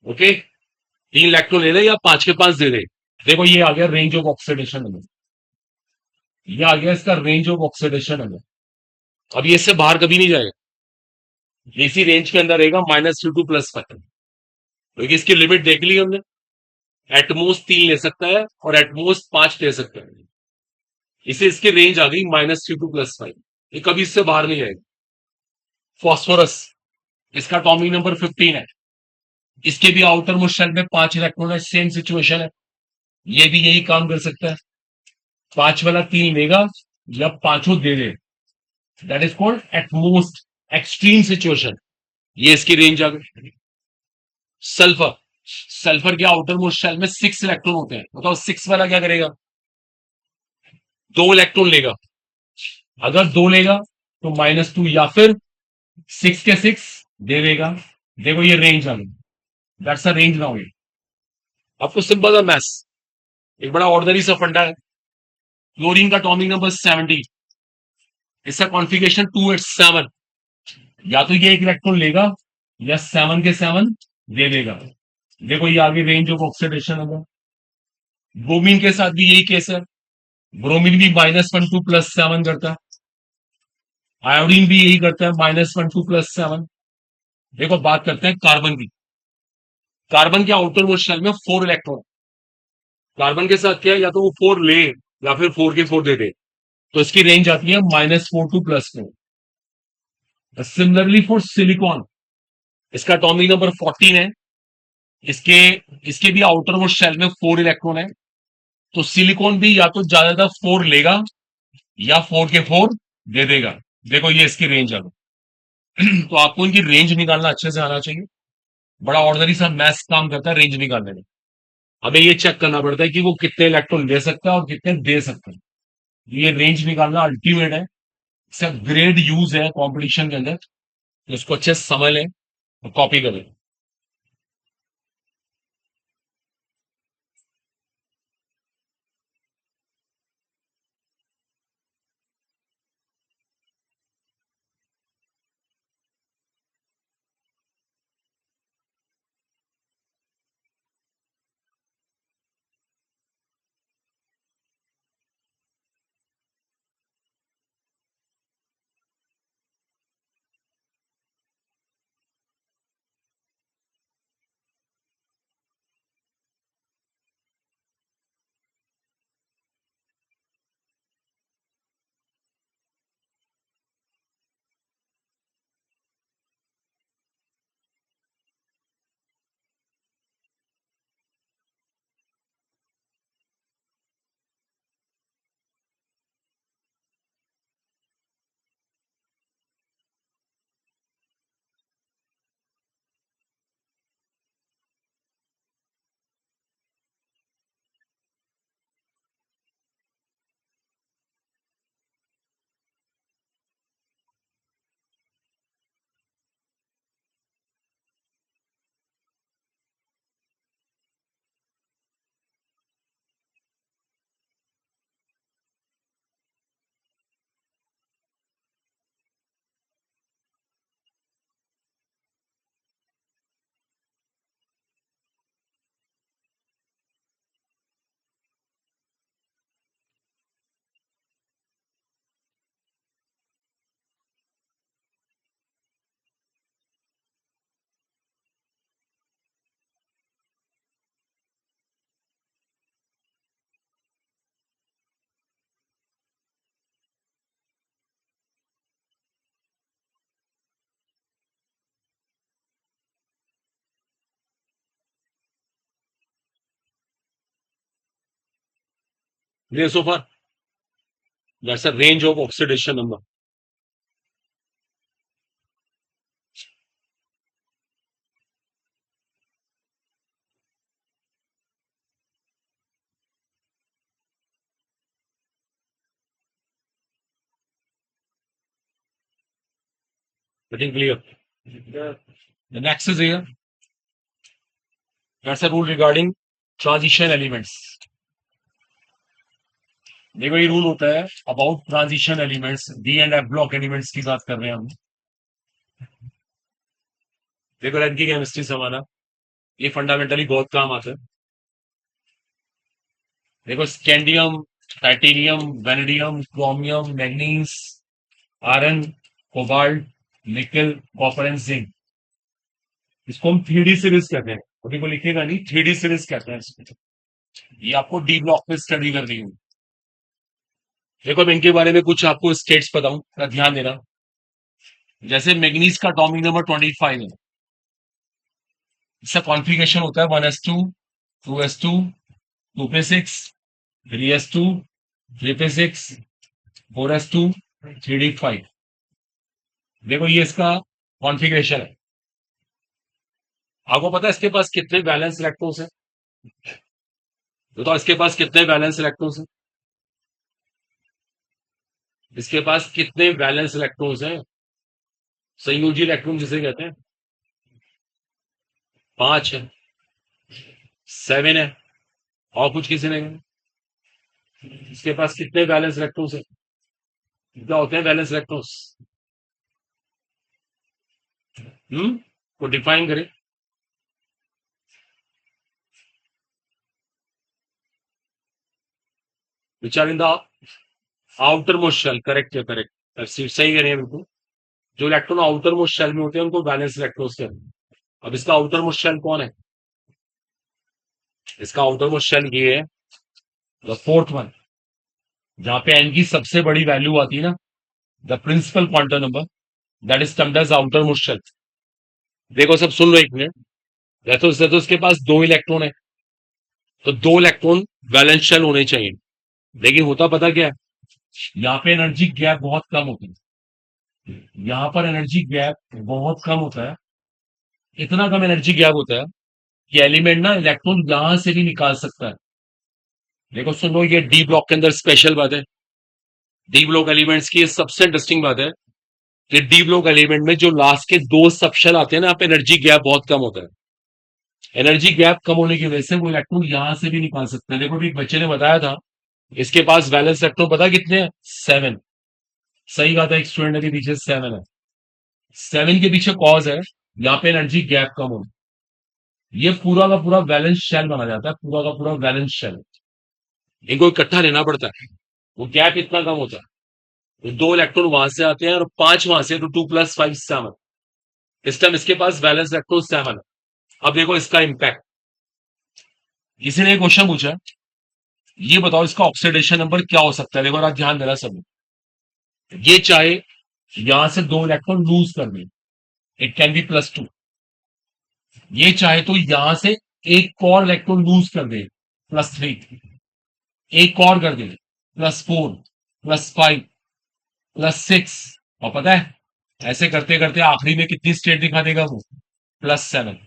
ओके, 3 इलेक्ट्रॉन ले ले या 5 के 5 दे दे। देखो ये आ गया रेंज ऑफ ऑक्सीडेशन में, ये आ गया इसका रेंज ऑफ ऑक्सीडेशन में। अब ये इससे बाहर कभी नहीं जाएगा, इसी रेंज के अंदर रहेगा, -2 to +5। क्योंकि इसकी लिमिट देख ली हमने, एटमोस्ट 3 ले सकता है और एटमोस्ट 5 ले सकता है। इसे इसकी रेंज आ गई -2 to +5, ये कभी इससे बाहर नहीं जाएगा। फॉस्फोरस, इसका टॉमिक नंबर 15 है, इसके भी आउटर मोस्ट शेल में 5 इलेक्ट्रॉन है, सेम सिचुएशन है, ये भी यही काम कर सकता है। 5 वाला 3 लेगा या पांचों दे दे, that is called utmost extreme situation, ये इसकी रेंज आ गई। सल्फर, सल्फर के आउटर मोस्ट शेल में 6 इलेक्ट्रॉन होते हैं, बताओ 6 वाला क्या करेगा? 2 इलेक्ट्रॉन लेगा, अगर 2 लेगा तो -2, या फिर 6 के 6 दे देगा। देखो ये रेंज आ गई, दैट्स अ रेंज नाउ। ये आपको सिंपल सा मैथ्स, एक बड़ा ऑर्डनरी सा फंडा है। क्लोरीन का टॉमिक नंबर 17, इसका कॉन्फिगरेशन 2 8 7, या तो ये एक इलेक्ट्रॉन लेगा या 7 के 7 दे देगा। देखो ये आगे रेंज ऑफ ऑक्सीडेशन होगा। ब्रोमीन के साथ भी यही केस है, ब्रोमीन भी -1 to +7 करता है, आयोडीन भी यही करता है, -1 to +7। देखो बात करते हैं कार्बन की। कार्बन के आउटर मोस्ट शेल में 4 इलेक्ट्रॉन, कार्बन के साथ क्या है, या तो वो 4 ले या फिर 4 के 4 दे दे, तो इसकी रेंज आती है -4 to +4। सिमिलरली फॉर सिलिकॉन, इसका टॉमिक नंबर 14 है, इसके इसके भी आउटर मोस्ट शेल में 4 इलेक्ट्रॉन है, तो सिलिकॉन भी या तो ज्यादातर 4 लेगा या 4 के 4 दे देगा। देखो ये इसकी रेंज है। तो आपको इनकी रेंज निकालना अच्छे से आना चाहिए, बड़ा ऑर्डनरी सा मैथ्स काम करता है रेंज निकालने में। हमें ये चेक करना पड़ता है कि वो कितने इलेक्ट्रॉन ले सकता है और कितने दे सकता है। ये रेंज निकालना अल्टीमेट है, इसका ग्रेड यूज है कंपटीशन के अंदर, तो इसको अच्छे से समझ लें और कॉपी करें। ये so far that's a range of oxidation number. I think clear. The next is here. That's a rule regarding transition elements. देखो ये रूल होता है about transition elements, D and F block elements की बात कर रहे हैं हम। देखो रैंक की केमिस्ट्री से हमारा ये फंडामेंटली बहुत काम आता है। देखो scandium, titanium, vanadium, chromium, manganese, iron, cobalt, निकल, कॉपर एंड जिंक, इसको हम 3D सीरीज कहते हैं। अभी को लिखेगा नहीं, 3D सीरीज कहते हैं इसको। ये आपको डी ब्लॉक में स्टडी करनी होगी। देखो मैं इनके बारे में कुछ आपको स्टेट्स बताऊं, थोड़ा ध्यान देना। जैसे मैग्नीज का एटॉमिक नंबर 25 है। इसका कॉन्फ़िगरेशन होता है 1s2, 2s2, 2p6, 3s2, 3p6, 4s2, 3d5। देखो ये इसका कॉन्फ़िगरेशन है। आपको पता है इसके पास कितने वैलेंस इलेक्ट्रॉन्स हैं? बताओ इसके पास कितने वैलेंस इलेक्ट्रॉन्स हैं? इसके पास कितने वैलेंस इलेक्ट्रॉन्स हैं? संयोजी इलेक्ट्रॉन जिसे कहते हैं। 5 है, 7 है, और कुछ किसी ने कहा? इसके पास कितने वैलेंस इलेक्ट्रॉन्स हैं? क्या होते हैं वैलेंस इलेक्ट्रॉन्स? को डिफाइन करें। Which are in the outer most shell. Correct है, करेक्ट, सही कह रहे हैं बिल्कुल। जो इलेक्ट्रॉन आउटर मोस्ट शेल में होते हैं उनको वैलेंस इलेक्ट्रॉन्स कहते हैं। अब इसका आउटर मोस्ट शेल कौन है? इसका आउटर मोस्ट शेल ये है, द फोर्थ वन, जहां पे एन की सबसे बड़ी वैल्यू आती है ना, the principal quantum number, that is termed as outer most shell. देखो सब सुन लो एक मिनट। जैसे तो इसके पास 2 इलेक्ट्रॉन है, तो 2 इलेक्ट्रॉन वैलेंस शेल होने चाहिए। लेकिन होता पता क्या है, यहाँ पे एनर्जी गैप बहुत कम होती है। यहाँ पर एनर्जी गैप बहुत कम होता है। इतना कम एनर्जी गैप होता है कि एलिमेंट ना इलेक्ट्रॉन यहां से भी निकाल सकता है। देखो सुनो, ये डी ब्लॉक के अंदर स्पेशल बात है। डी ब्लॉक एलिमेंट्स की ये सबसे इंटरेस्टिंग बात है कि डी ब्लॉक एलिमेंट में जो लास्ट के 2 सबशेल आते हैं ना, यहाँ पे एनर्जी गैप बहुत कम होता है। एनर्जी गैप कम होने की वजह से वो इलेक्ट्रॉन यहां से भी निकाल सकते हैं। देखो अभी एक बच्चे ने बताया था, इसके पास वैलेंस इलेक्ट्रॉन पता कितने हैं? 7। सही बात है, एक स्टूडेंट के पीछे 7 है। 7 के पीछे कॉज है, यहाँ पे एनर्जी गैप कम हो। ये पूरा का पूरा वैलेंस शेल माना जाता है, पूरा का पूरा वैलेंस शेल। इनको इकट्ठा लेना पड़ता है, वो गैप इतना कम होता है। तो 2 इलेक्ट्रॉन वहां से आते हैं और 5 वहां से, तो 2 + 5 7। इस टाइम इसके पास वैलेंस इलेक्ट्रॉन 7 है। अब देखो इसका इंपैक्ट। किसी ने एक क्वेश्चन पूछा, ये बताओ इसका ऑक्सीडेशन नंबर क्या हो सकता है। देखो आप ध्यान देना सब। ये चाहे यहां से 2 इलेक्ट्रॉन लूज कर दे, इट कैन बी +2। ये चाहे तो यहां से एक और इलेक्ट्रॉन लूज कर दे, +3। एक और कर दे, +4, +5, +6। और पता है ऐसे करते करते आखिरी में कितनी स्टेट दिखा देगा वो? +7।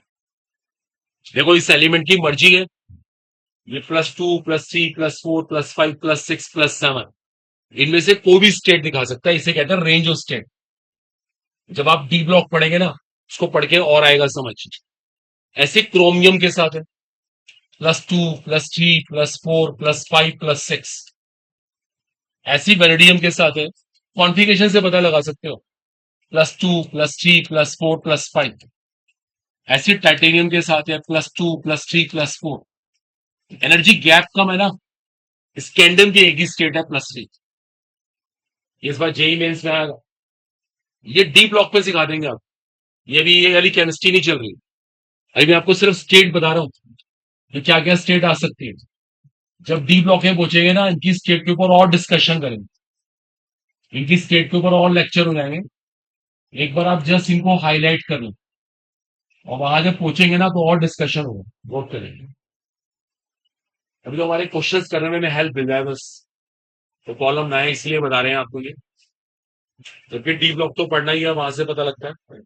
देखो इस एलिमेंट की मर्जी है, ये +2, +3, +4, +5, +6, +7, इनमें से कोई भी स्टेट दिखा सकता है। इसे कहते हैं रेंज ऑफ स्टेट। जब आप डी ब्लॉक पढ़ेंगे ना, उसको पढ़ के और आएगा समझ। ऐसे क्रोमियम के साथ है, +2, +3, +4, +5, +6। ऐसी वेनेडियम के साथ है, कॉन्फ़िगरेशन से पता लगा सकते हो, +2, +3, +4, +5। ऐसी टाइटेनियम के साथ है, +2, +3, +4। एनर्जी गैप कम है ना, स्कैंडियम की एक ही स्टेट है, +3। इस बार जेई मेंस में आएगा, ये डी ब्लॉक पे सिखा देंगे आप। ये भी ये वाली केमिस्ट्री नहीं चल रही। अभी मैं आपको सिर्फ स्टेट बता रहा हूँ कि क्या क्या स्टेट आ सकती है। जब डी ब्लॉक में पहुंचेंगे ना, इनकी स्टेट के ऊपर और डिस्कशन करेंगे, इनकी स्टेट के ऊपर और लेक्चर हो जाएंगे। एक बार आप जस्ट इनको हाईलाइट कर लो, और वहां जब पहुंचेंगे ना तो और डिस्कशन होगा, नोट करेंगे। अभी तो हमारे क्वेश्चंस करने में हेल्प मिल जाए बस, तो प्रॉब्लम ना है, इसलिए बता रहे हैं आपको ये। जबकि डी ब्लॉक तो पढ़ना ही है, वहां से पता लगता है।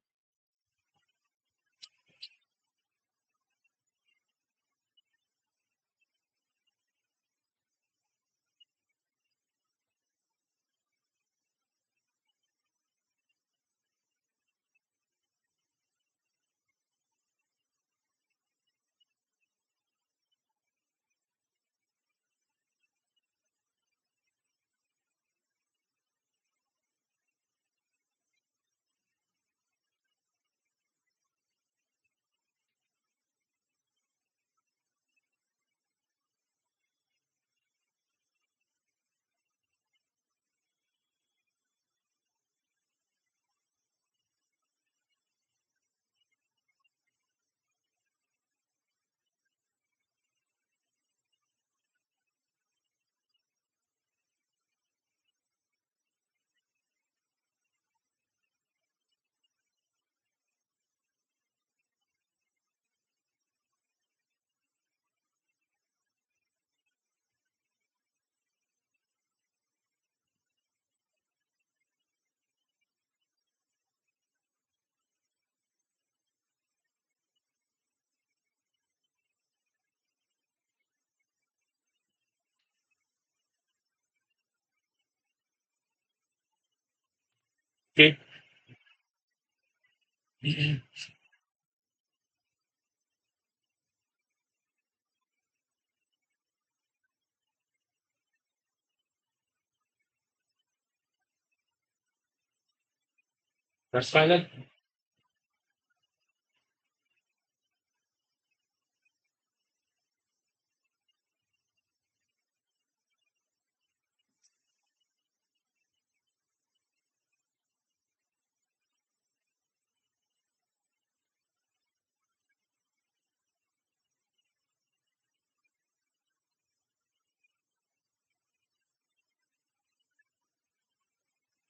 That's final.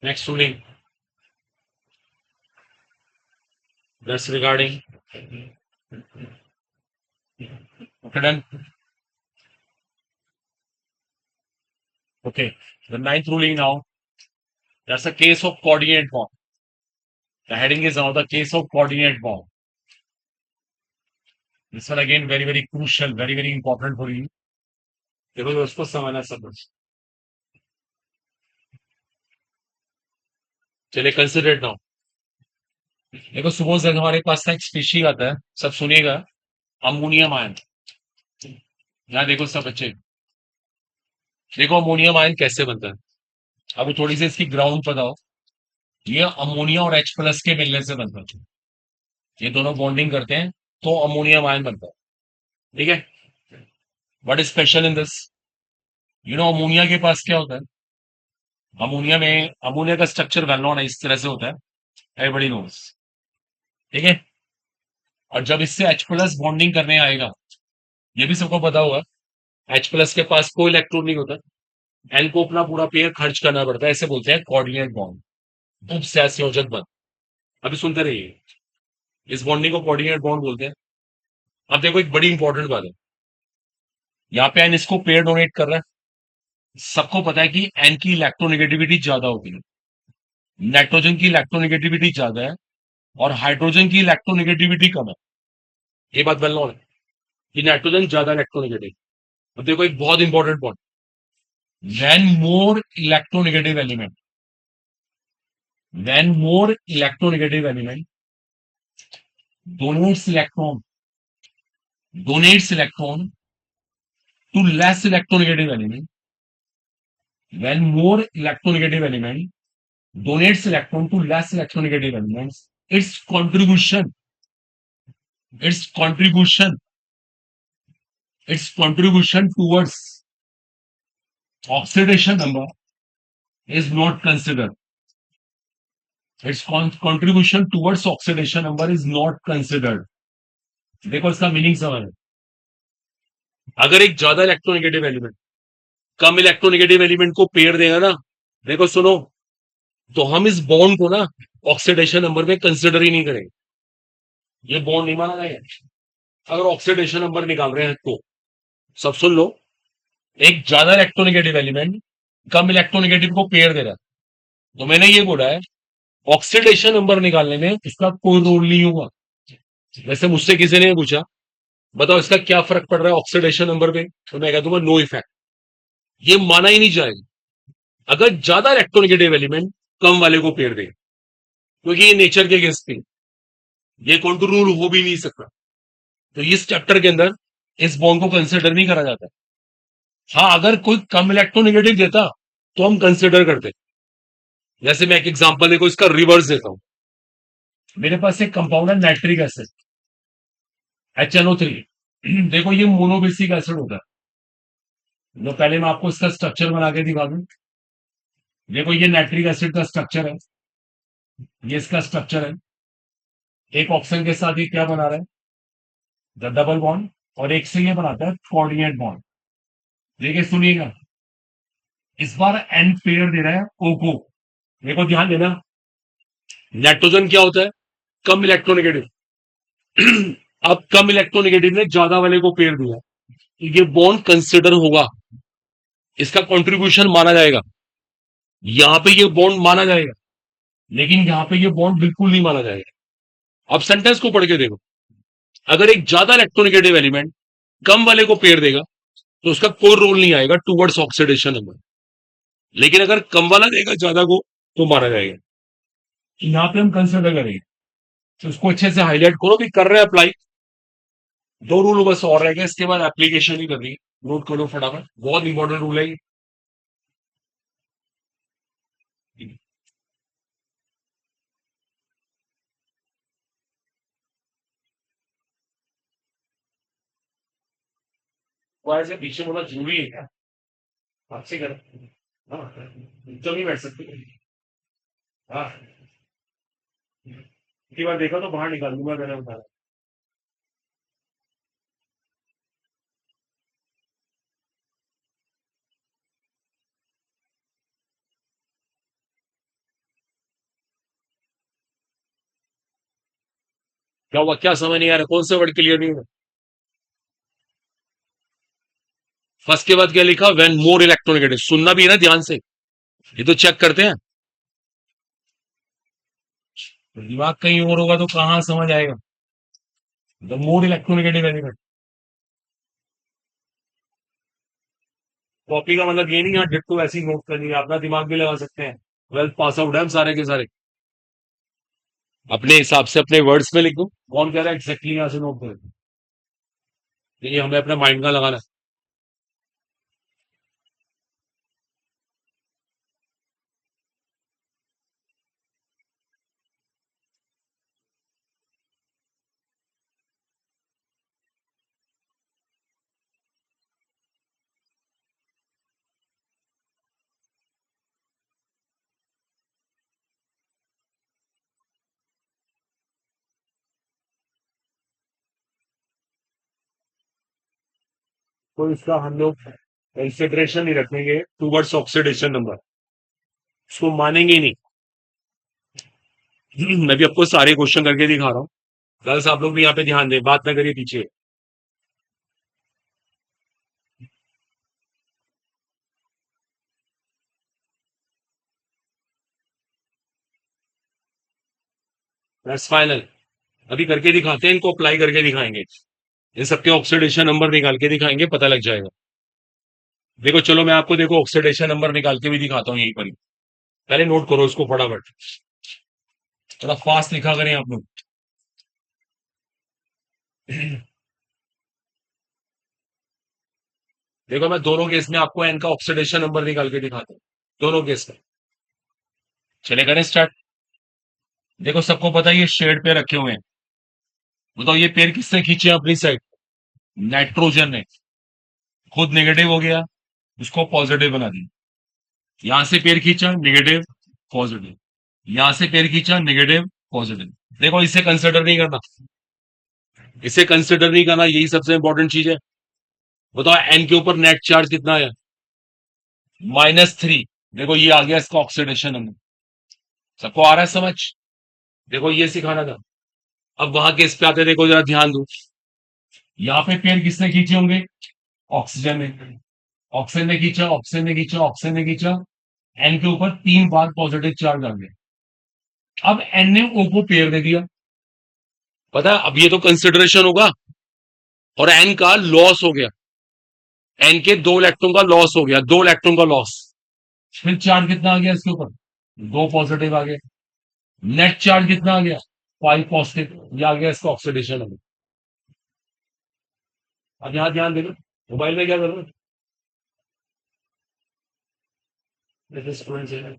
Next ruling. That's regarding. Okay, done. Okay. The ninth ruling now. That's a case of coordinate form. The heading is now the case of coordinate form. This one again very very crucial, very very important for you. देखो उसको समझना सब कुछ. चलिए consider now. देखो suppose हमारे पास ना एक स्पीशी आता है, सब सुनिएगा. Ammonium ion. यहाँ देखो सब बच्चे. देखो अमोनियम आयन कैसे बनता है. अब थोड़ी सी इसकी ग्राउंड पता हो. ये अमोनिया और H प्लस के मिलने से बनता है. ये दोनों बॉन्डिंग करते हैं तो अमोनियम आयन बनता है. ठीक है. What is special in this. Ammonia के पास क्या होता है. अमोनिया का स्ट्रक्चर वेल नोन है, इस तरह से होता है. Everybody knows. ठीक है. और जब इससे H प्लस बॉन्डिंग करने आएगा, ये भी सबको पता होगा, H प्लस के पास कोई इलेक्ट्रॉन नहीं होता. एन को अपना पूरा पेयर खर्च करना पड़ता है. ऐसे बोलते हैं कोऑर्डिनेट बॉन्ड, उपसहसंयोजक बंध. अभी सुनते रहिए. इस बॉन्डिंग को कोऑर्डिनेट बॉन्ड बोलते हैं. अब देखो एक बड़ी इंपॉर्टेंट बात है. यहाँ पे एन इसको पेयर डोनेट कर रहा है. सबको पता है कि एन की इलेक्ट्रोनेगेटिविटी ज्यादा होती है. नाइट्रोजन की इलेक्ट्रोनेगेटिविटी ज्यादा है और हाइड्रोजन की इलेक्ट्रोनेगेटिविटी कम है. ये बात वेल नोन है कि नाइट्रोजन ज्यादा इलेक्ट्रोनेगेटिव. अब देखो एक बहुत important point. when more electronegative element when more electronegative element donates electron to less electronegative element. When more electronegative element donates electron to less electronegative elements, its contribution towards oxidation number is not considered. Its contribution towards oxidation number is not considered. देखो इसका meaning समझ. अगर एक ज्यादा electronegative element कम electronegative element को pair देगा ना, देखो सुनो, तो हम इस बॉन्ड को ना ऑक्सीडेशन नंबर में कंसिडर ही नहीं करेंगे. ये बॉन्ड नहीं माना जाएगा. अगर ऑक्सीडेशन नंबर निकाल रहे हैं तो सब सुन लो. एक ज्यादा इलेक्ट्रोनेगेटिव एलिमेंट कम इलेक्ट्रोनेगेटिव को पेयर दे रहा है, तो मैंने ये बोला है ऑक्सीडेशन नंबर निकालने में इसका कोई रोल नहीं होगा. वैसे मुझसे किसी ने पूछा, बताओ इसका क्या फर्क पड़ रहा है ऑक्सीडेशन नंबर पे, तो मैं कह दूंगा नो इफेक्ट. ये माना ही नहीं जाएगा अगर ज्यादा इलेक्ट्रोनेगेटिव एलिमेंट कम वाले को पेयर दे, क्योंकि ये नेचर के अगेंस्ट थी. ये काउंटर रूल हो भी नहीं सकता. तो इस चैप्टर के अंदर इस बॉन्ड को कंसिडर नहीं करा जाता. हाँ, अगर कोई कम इलेक्ट्रोनेगेटिव देता तो हम कंसिडर करते. जैसे मैं एक एग्जांपल देखो इसका रिवर्स देता हूं. मेरे पास एक कंपाउंड है नाइट्रिक एसिड HNO3. देखो ये मोनोबेसिक एसिड होता है. तो पहले मैं आपको इसका स्ट्रक्चर बना के दिखा दूं. देखो ये नाइट्रिक एसिड का स्ट्रक्चर है, ये इसका स्ट्रक्चर है. एक ऑक्सीजन के साथ ये क्या बना रहा है, द डबल बॉन्ड, और एक से ये बनाता है कोऑर्डिनेट बॉन्ड. देखिए सुनिएगा, इस बार एन पेयर दे रहा है O को. देखो ध्यान देना, नाइट्रोजन क्या होता है, कम इलेक्ट्रोनेगेटिव. अब कम इलेक्ट्रोनेगेटिव ने ज्यादा वाले को पेयर दिया, तो ये बॉन्ड कंसिडर होगा, इसका कंट्रीब्यूशन माना जाएगा. यहां पे ये बॉन्ड माना जाएगा, लेकिन यहां पे ये बॉन्ड बिल्कुल नहीं माना जाएगा. अब सेंटेंस को पढ़ के देखो. अगर एक ज्यादा इलेक्ट्रोनेगेटिव एलिमेंट कम वाले को पेयर देगा तो उसका कोई रोल नहीं आएगा टुवर्ड्स ऑक्सीडेशन नंबर. लेकिन अगर कम वाला देगा ज्यादा को तो माना जाएगा. यहां पे हम कंसिडर करेंगे. तो उसको अच्छे से हाईलाइट करो भी कर रहे हैं अप्लाई। दो रूल बस और रह गए, इसके बाद एप्लीकेशन ही करनी है। नोट करो फटाफट, बहुत इंपॉर्टेंट रूल है ये। वो ऐसे पीछे बोला जरूरी है क्या? आपसे कर। हाँ, तो नहीं बैठ सकते। हाँ, इतनी बार देखा तो बाहर निकाल दूंगा, मैंने उठाया। क्या हुआ, क्या समझ नहीं आ रहा, कौन सा वर्ड क्लियर नहीं है? फर्स्ट के बाद क्या लिखा, व्हेन मोर इलेक्ट्रोनेगेटिव, सुनना भी है ना ध्यान से, ये तो चेक करते हैं। दिमाग कहीं और होगा तो कहाँ समझ आएगा। The more electronegative element, copy का मतलब ये नहीं यहाँ डिट्टो ऐसी नोट करनी है, अपना दिमाग भी लगा सकते हैं। 12th पास आउट है हम सारे के सारे। अपने हिसाब से अपने वर्ड्स में लिख दो, कौन कह रहा है एग्जैक्टली यहाँ से नोट करें। ये हमें अपने माइंड का लगाना है। तो इसका हम लोग कंसिडरेशन नहीं रखेंगे टूवर्ड्स ऑक्सीडेशन नंबर, उसको मानेंगे ही नहीं। मैं भी आपको सारे क्वेश्चन करके दिखा रहा हूँ। गर्ल्स आप लोग भी यहाँ पे ध्यान दें, बात ना करिए पीछे। That's final. अभी करके दिखाते हैं, इनको अप्लाई करके दिखाएंगे। इन सबके ऑक्सीडेशन नंबर निकाल के दिखाएंगे, पता लग जाएगा। देखो चलो मैं आपको देखो ऑक्सीडेशन नंबर निकाल के भी दिखाता हूँ यहीं पर ही। पहले नोट करो इसको फटाफट, थोड़ा फास्ट लिखा करें आप लोग। देखो मैं दोनों केस में आपको एन का ऑक्सीडेशन नंबर निकाल के दिखाता हूँ, दोनों केस में। चले करें स्टार्ट। देखो सबको पता है ये शेड पे रखे हुए हैं, बताओ ये पेड़ किसने खींचे हैं अपनी साइड? नाइट्रोजन ने। खुद नेगेटिव हो गया, उसको पॉजिटिव बना दिया। यहां से पेड़ खींचा नेगेटिव, पॉजिटिव। यहां से पेड़ खींचा नेगेटिव, पॉजिटिव। देखो इसे कंसिडर नहीं करना, इसे कंसिडर नहीं करना, यही सबसे इंपॉर्टेंट चीज है। बताओ एन के ऊपर नेट चार्ज कितना है? -3। देखो ये आ गया इसका ऑक्सीडेशन नंबर। सबको आ रहा है समझ? देखो ये सिखाना था। अब वहां केस पे आते, देखो जरा ध्यान दो। यहाँ पे पेड़ किसने खींचे होंगे? ऑक्सीजन ने। ऑक्सीजन ने खींचा, ऑक्सीजन ने खींचा, ऑक्सीजन ने खींचा। एन के ऊपर 3 बार पॉजिटिव चार्ज आ गया। अब एन ने ओ को पेयर दे दिया। पता है अब ये तो कंसिडरेशन होगा, और एन का लॉस हो गया। एन के 2 इलेक्ट्रॉन का लॉस हो गया, 2 इलेक्ट्रॉन का लॉस। फिर चार्ज कितना आ गया इसके ऊपर? 2 पॉजिटिव आ गए। नेट चार्ज कितना आ गया? 5 पॉजिटिव। ये आ गया इसका ऑक्सीडेशन नंबर। अब यहां ध्यान देना, मोबाइल में क्या करो, जैसे स्टूडेंट है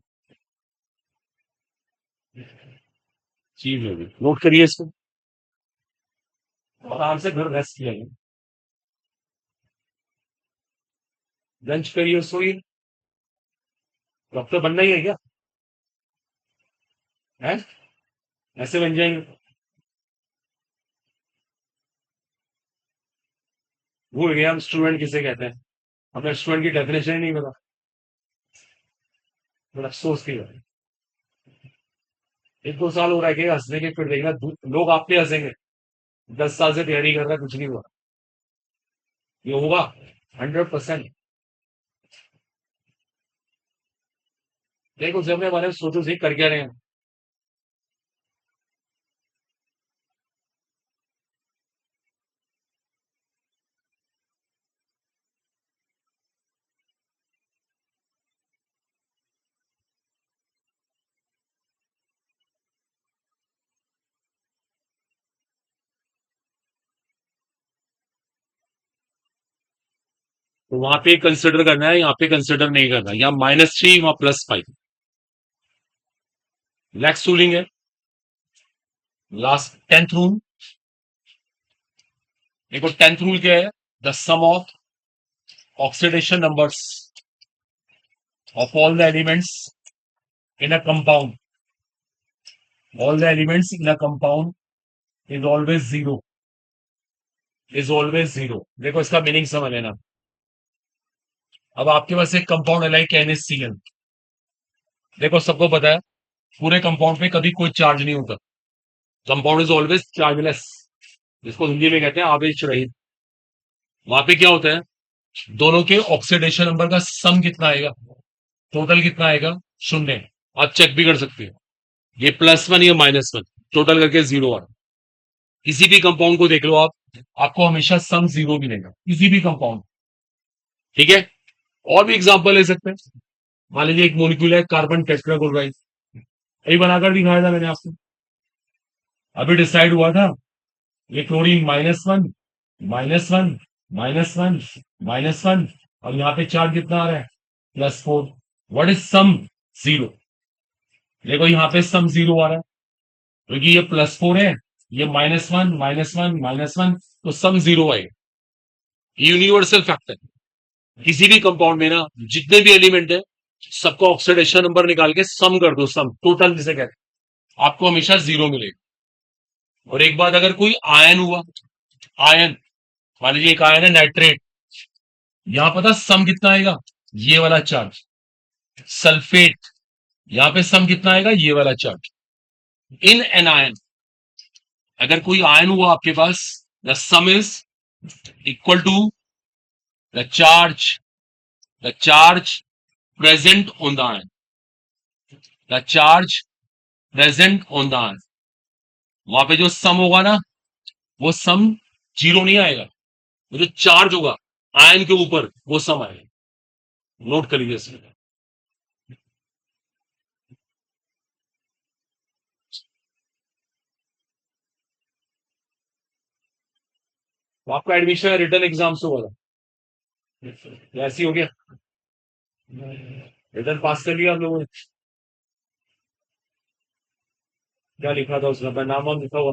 चीज होगी, नोट करिए इसको, आराम से घर रेस्ट किया, लंच करिए, सोइए। डॉक्टर बनना ही है क्या? है, ऐसे बन जाएंगे। भूल गया हम स्टूडेंट किसे कहते हैं, हमें स्टूडेंट की डेफिनेशन ही नहीं पता। बड़ा अफसोस की बात है। 1-2 साल हो रहा है कि हंसने के, फिर देखना लोग आप पे हंसेंगे। 10 साल से तैयारी कर रहा है, कुछ नहीं हुआ। ये होगा 100%। देखो जब मैं बारे में सोचो सही, कर क्या रहे हैं। तो वहां पे कंसिडर करना है, यहाँ पे कंसिडर नहीं करना, यहाँ -3 वहां +5। नेक्स्ट रूलिंग है, लास्ट 10th रूल। देखो 10th रूल क्या है, the sum of oxidation numbers of all the elements in a compound, all the elements in a compound is always zero, is always zero। देखो इसका meaning समझ लेना। अब आपके पास एक कंपाउंड है लाइक NaCl। देखो सबको पता है पूरे कंपाउंड पे कभी कोई चार्ज नहीं होता, कंपाउंड इज ऑलवेज चार्जलेस, जिसको हिंदी में कहते हैं आवेश रहित। वहां पे क्या होता है, दोनों के ऑक्सीडेशन नंबर का सम कितना आएगा, टोटल कितना आएगा, 0। आप चेक भी कर सकते हो, ये +1 या -1, टोटल करके 0 आ। किसी भी कंपाउंड को देख लो आप, आपको हमेशा सम 0 मिलेगा, किसी भी कंपाउंड। ठीक है, और भी एग्जांपल ले सकते हैं। मान लीजिए एक मोलिक्यूल है कार्बन टेट्राक्लोराइड, यही बनाकर दिखाया था मैंने आपको, अभी डिसाइड हुआ था ये क्लोरीन -1 -1 -1 -1, और यहाँ पे चार्ज कितना आ रहा है, +4। What is sum, 0। देखो यहाँ पे सम 0 आ रहा है क्योंकि ये +4 है, ये -1 -1 -1, तो सम 0 आएगा। यूनिवर्सल फैक्टर, किसी भी कंपाउंड में ना जितने भी एलिमेंट है सबका ऑक्सीडेशन नंबर निकाल के सम कर दो, सम टोटल जिसे कहते हैं, आपको हमेशा 0 मिलेगा। और एक बात, अगर कोई आयन हुआ, आयन मान लीजिए एक आयन है नाइट्रेट, यहां पता सम कितना आएगा, ये वाला चार्ज। सल्फेट, यहां पे सम कितना आएगा, ये वाला चार्ज। इन एन आयन, अगर कोई आयन हुआ आपके पास, the sum is equal to the charge present on the ion, the charge present on the ion. वहां पे जो सम होगा ना, वो सम 0 नहीं आएगा, वो जो चार्ज होगा आयन के ऊपर वो सम आएगा। नोट कर लीजिए इसमें। तो आपका एडमिशन रिटर्न एग्जाम से हुआ था, ऐसी हो गया, रिटर्न पास कर लिया आप लोगों ने। क्या लिखा था उसमें, अपना नाम वाम लिखा हुआ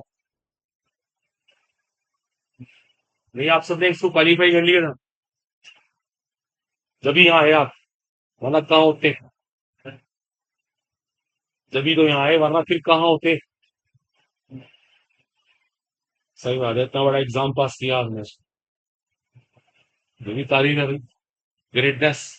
नहीं, आप सबने इसको क्वालिफाई कर लिया था, जब यहाँ आए आप, वरना कहाँ होते, जब तो यहाँ आए, वरना फिर कहाँ होते। सही बात है, इतना बड़ा एग्जाम पास किया आपने, ये भी तारीफ है भाई, ग्रेटनेस।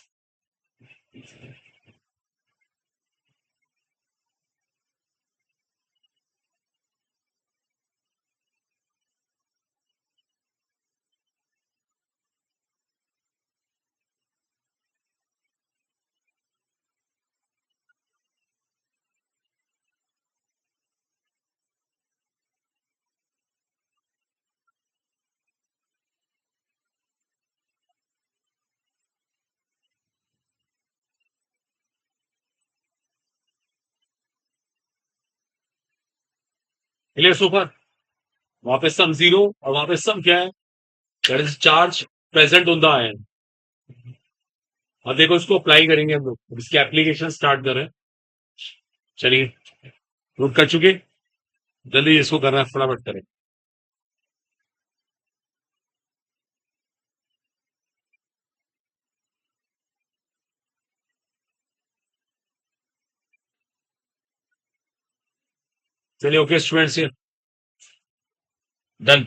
क्लियर सो फार। वहां पे सम 0 और वहां पे सम क्या है, that is charge present on the ion. अब देखो इसको अप्लाई करेंगे हम लोग, इसकी एप्लीकेशन स्टार्ट करें। चलिए, नोट कर चुके, जल्दी इसको करना है, फटाफट करें। चलिए, ओके स्टूडेंट्स, डन।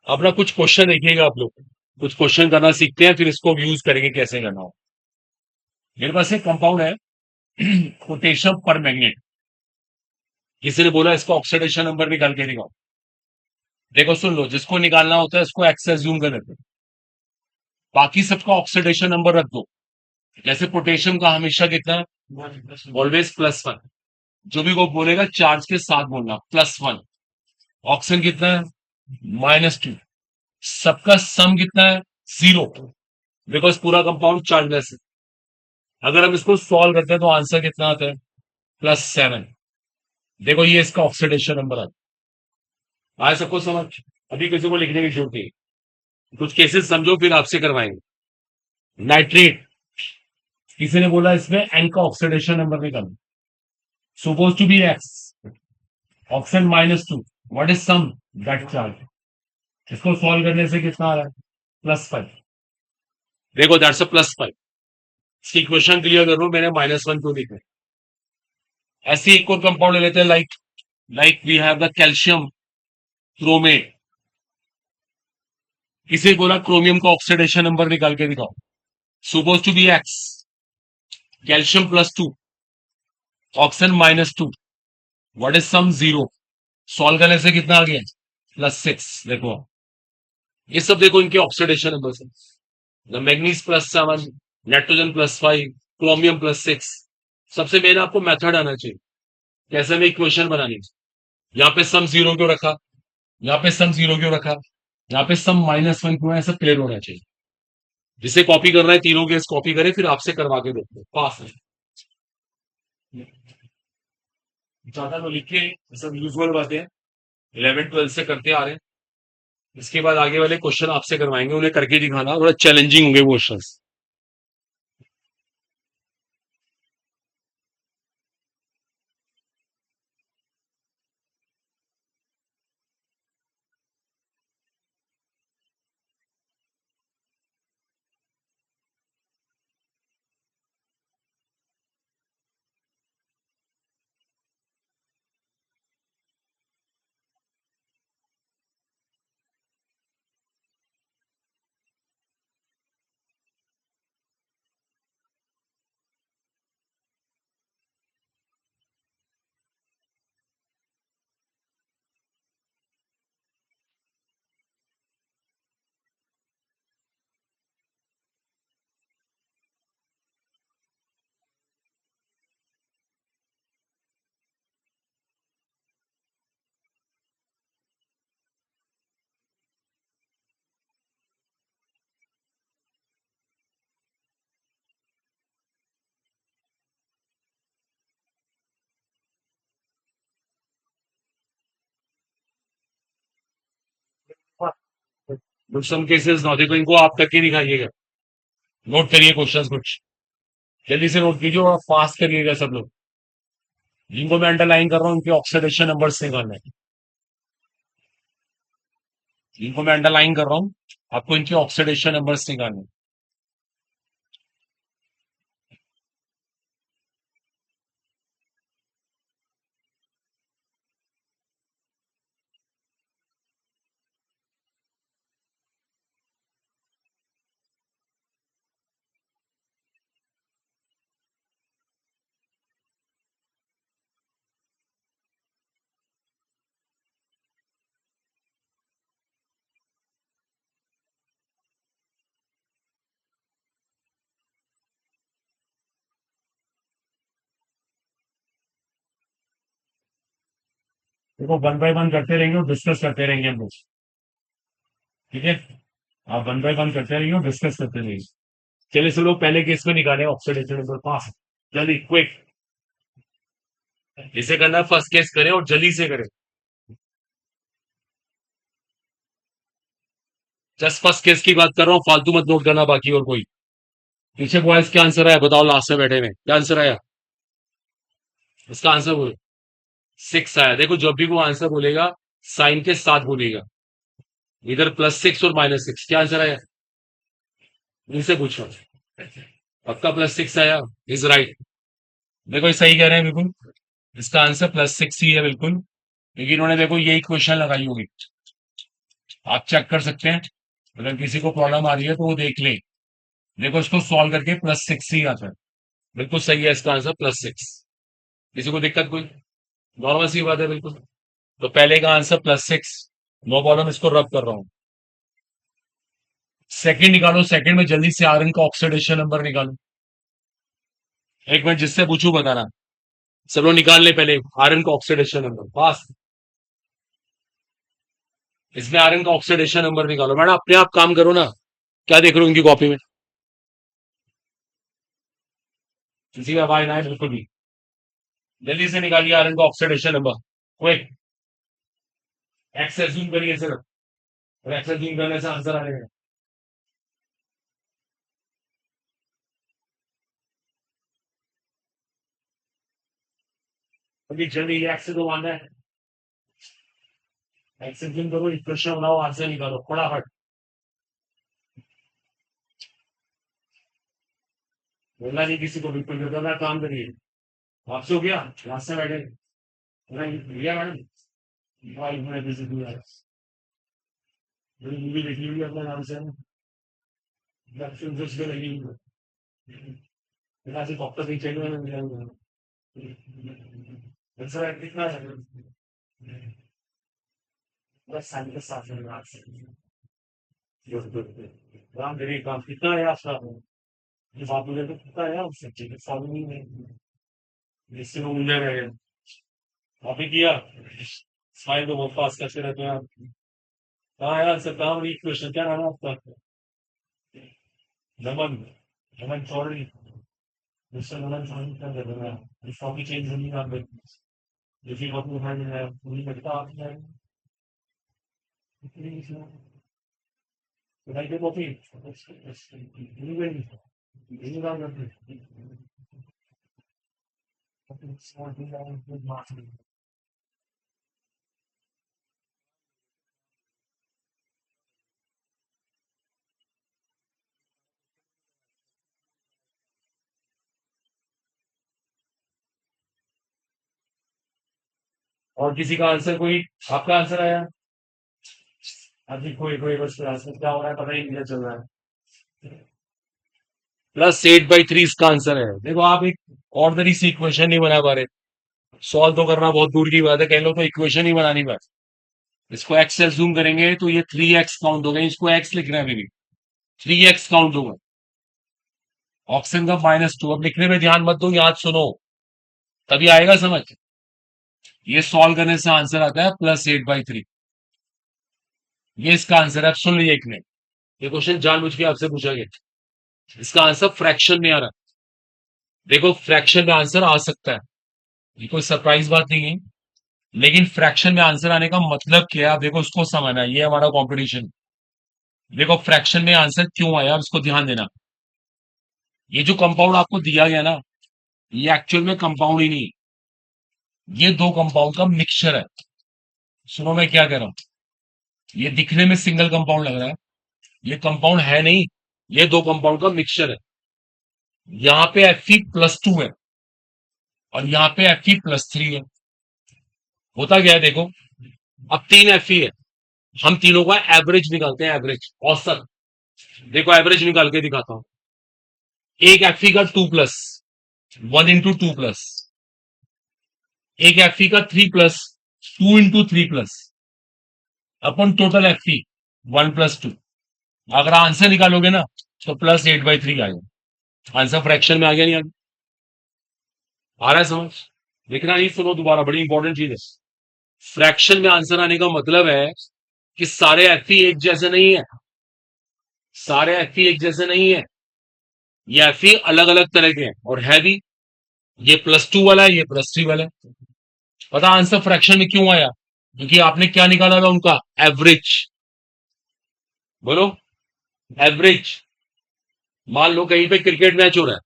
अब ना कुछ क्वेश्चन देखिएगा आप लोग, कुछ क्वेश्चन करना सीखते हैं, फिर इसको यूज करेंगे कैसे करना हो। मेरे पास एक कंपाउंड है पोटेशियम पर मैग्नेट, किसी ने बोला इसका ऑक्सीडेशन नंबर निकाल के दिखाओ। देखो सुन लो, जिसको निकालना होता है इसको एक्स एज्यूम कर लेते हैं, बाकी सबका ऑक्सीडेशन नंबर रख दो। जैसे पोटेशियम का हमेशा कितना है, ऑलवेज +1, जो भी वो बोलेगा चार्ज के साथ बोलना, +1। ऑक्सीजन कितना है, -2। सबका सम कितना है, 0, बिकॉज पूरा कंपाउंड चार्जलेस है। अगर हम इसको सॉल्व करते हैं तो आंसर कितना आता है, +7। देखो ये इसका ऑक्सीडेशन नंबर आता है, सबको समझ, अभी किसी को लिखने की जरूरत नहीं। कुछ केसेस समझो फिर आपसे करवाएंगे। नाइट्रेट, किसी ने बोला इसमें एन का ऑक्सीडेशन नंबर निकालो, suppose to be X, oxygen -2, what is sum that charge, इसको सॉल्व करने से कितना आ रहा है? +5। देखो दैट्स अ +5। इसकी इक्वेशन क्लियर कर लो, मैंने -1 क्यों लिखा है। ऐसे एक और कंपाउंड ले लेते हैं, like we have the calcium chromate. किसी बोला क्रोमियम का ऑक्सीडेशन नंबर निकाल के दिखाओ, suppose to be X, calcium +2, oxygen -2, what is sum 0, solve करने से कितना आ गया? +6। देखो ये सब देखो इनके ऑक्सीडेशन नंबर से, मैग्नीज +7, नाइट्रोजन +5, क्रोमियम +6। सबसे मेन आपको मेथड आना चाहिए कैसे में इक्वेशन बनानी। यहाँ पे सम 0 क्यों रखा, यहाँ पे सम 0 क्यों रखा, यहाँ पे सम -1 क्यों है, ऐसा क्लियर होना चाहिए। जिसे कॉपी करना है तीनों केस कॉपी करे, फिर आपसे करवा के देखो, पास है। ज्यादा तो लिखे, सब यूजुअल बातें हैं, 11th 12th से करते आ रहे हैं। इसके बाद आगे वाले क्वेश्चन आपसे करवाएंगे, उन्हें करके दिखाना, थोड़ा चैलेंजिंग होंगे वो क्वेश्चन। सम केसेस नौ, देखो इनको आप करके दिखाइएगा, नोट करिए क्वेश्चंस कुछ, जल्दी से नोट कीजिए और फास्ट करिएगा सब लोग। जिनको मैं अंडरलाइन कर रहा हूँ उनके ऑक्सीडेशन नंबर्स निकालने हैं। जिनको मैं अंडरलाइन कर रहा हूँ आपको इनके ऑक्सीडेशन नंबर्स निकालने हैं। देखो 1 बाय 1 करते रहेंगे और डिस्कस करते रहेंगे हम लोग, ठीक है। आप 1 बाय 1 करते रहिए और डिस्कस करते रहिए। चलिए सब लोग पहले केस में निकाले ऑक्सीडेशन नंबर, पास, जल्दी क्विक। इसे करना फर्स्ट केस करें और जल्दी से करें, जस्ट फर्स्ट केस की बात कर रहा हूँ, फालतू मत नोट करना बाकी और कोई। पीछे बॉयज क्या आंसर आया बताओ, लास्ट में बैठे में क्या आंसर आया, इसका आंसर बोलो। 6 आया। देखो जब भी वो आंसर बोलेगा साइन के साथ बोलेगा, इधर +6 और -6, क्या आंसर आया, इनसे पूछो। पक्का +6 आया, इज राइट। देखो ये सही कह रहे हैं बिल्कुल, इसका आंसर +6 ही है बिल्कुल, क्योंकि इन्होंने देखो यही क्वेश्चन लगाई होगी, आप चेक कर सकते हैं। अगर किसी को प्रॉब्लम आ रही है तो वो देख ले, देखो इसको सॉल्व करके +6 ही आता है, बिल्कुल सही है इसका आंसर +6। किसी को दिक्कत कोई, नॉर्मल सी बात है बिल्कुल। तो पहले का आंसर +6, नो प्रॉब्लम, इसको रब कर रहा हूं। सेकंड निकालो, सेकंड में जल्दी से आयरन का ऑक्सीडेशन नंबर निकालो। एक मिनट, जिससे पूछू बताना, सब लोग निकाल ले पहले आयरन का ऑक्सीडेशन नंबर, पास। इसमें आयरन का ऑक्सीडेशन नंबर निकालो। मैडम अपने आप काम करो ना, क्या देख रहे हो उनकी कॉपी में, किसी का आवाज ना है बिल्कुल भी। जल्दी से निकालिए आयरन का oxidation number, quick. X assume करिए सिर्फ, और एक्स एज्यूम करने से आंसर आ जाएगा। अभी जल्दी एक्सेस तो मानना है। एक्सेस जिम करो, इक्वेशन बनाओ, आंसर निकालो फटाफट। बोलना नहीं किसी को, बिल्कुल बेटा काम करिए। आपसे हो गया लास्ट से बैठे भैया मैडम, भाई मैं बिजी हूँ यार, मेरी मूवी देखी हुई है अपने नाम से, फिल्म कुछ भी लगी हुई है, बिना से डॉक्टर नहीं चाहिए मैंने मिला हुआ है। सर कितना है? बस साल के साथ में बात से गुड गुड गुड काम करिए, काम कितना है आपका? ये बात मुझे तो कितना है आपसे चीजें फॉलो नहीं है, जिससे वो मिल रहे हैं। अभी किया स्माइल तो बहुत पास करते रहते हैं आप। हाँ यार सर, काम नहीं, क्वेश्चन क्या नाम है आपका? नमन, नमन चौधरी, मिस्टर नमन चौधरी क्या कर रहे हैं? ये फॉर्म चेंज होनी है आप, देखिए बहुत मुहान है पूरी लगता आपने बनाई के कॉपी और किसी का आंसर कोई, आपका आंसर आया? अभी कोई कोई बस आंसर क्या हो रहा है पता ही नहीं चल रहा है। +8/3 इसका आंसर है। देखो आप एक ऑर्डिनरी सी इक्वेशन नहीं बना पा रहे, सॉल्व तो करना बहुत दूर की बात है, कई लोग तो इक्वेशन ही बना नहीं पाए। इसको एक्स से जूम करेंगे तो ये 3x काउंट होगा, इसको एक्स लिख रहे हैं अभी भी, 3x काउंट होगा। ऑप्शन का -2, अब लिखने में ध्यान मत दो, याद सुनो, तभी आएगा समझ। ये सॉल्व करने से आंसर आता है +8/3, ये इसका आंसर है। अब सुन लीजिए एक मिनट, ये क्वेश्चन जानबूझ के आपसे पूछा गया, इसका आंसर फ्रैक्शन में आ रहा है। देखो फ्रैक्शन में आंसर आ सकता है, ये कोई सरप्राइज बात नहीं है, लेकिन फ्रैक्शन में आंसर आने का मतलब क्या है, आप देखो उसको समझना है, ये हमारा कंपटीशन। देखो फ्रैक्शन में आंसर क्यों आया, इसको ध्यान देना। ये जो कंपाउंड आपको दिया गया ना, ये एक्चुअल में कंपाउंड ही नहीं, ये दो कंपाउंड का मिक्सचर है। सुनो मैं क्या कह रहा हूं, ये दिखने में सिंगल कंपाउंड लग रहा है, ये कंपाउंड है नहीं, ये दो कंपाउंड का मिक्सचर है। यहाँ पे Fe+2 है और यहाँ पे Fe+3 है। होता क्या है देखो, अब 3 Fe है, हम तीनों का एवरेज निकालते हैं, एवरेज औसत। देखो एवरेज निकाल के दिखाता हूं, एक Fe का 2+, 1 × 2+, एक Fe का 3+, 2 × 3+, अपन टोटल Fe 1+2। अगर आंसर निकालोगे ना तो +8/3 आएगा, आंसर फ्रैक्शन में आ गया, नहीं आ गया? आ रहा है समझ? देखना नहीं, सुनो दोबारा, बड़ी इंपॉर्टेंट चीज है। फ्रैक्शन में आंसर आने का मतलब है कि सारे Fe एक जैसे नहीं है, सारे Fe एक जैसे नहीं है, ये Fe अलग अलग तरह के हैं और है भी। ये +2 वाला है, ये +3 वाला है। पता आंसर फ्रैक्शन में क्यों आया? क्योंकि आपने क्या निकाला था उनका एवरेज। बोलो एवरेज। मान लो कहीं पे क्रिकेट मैच हो रहा है,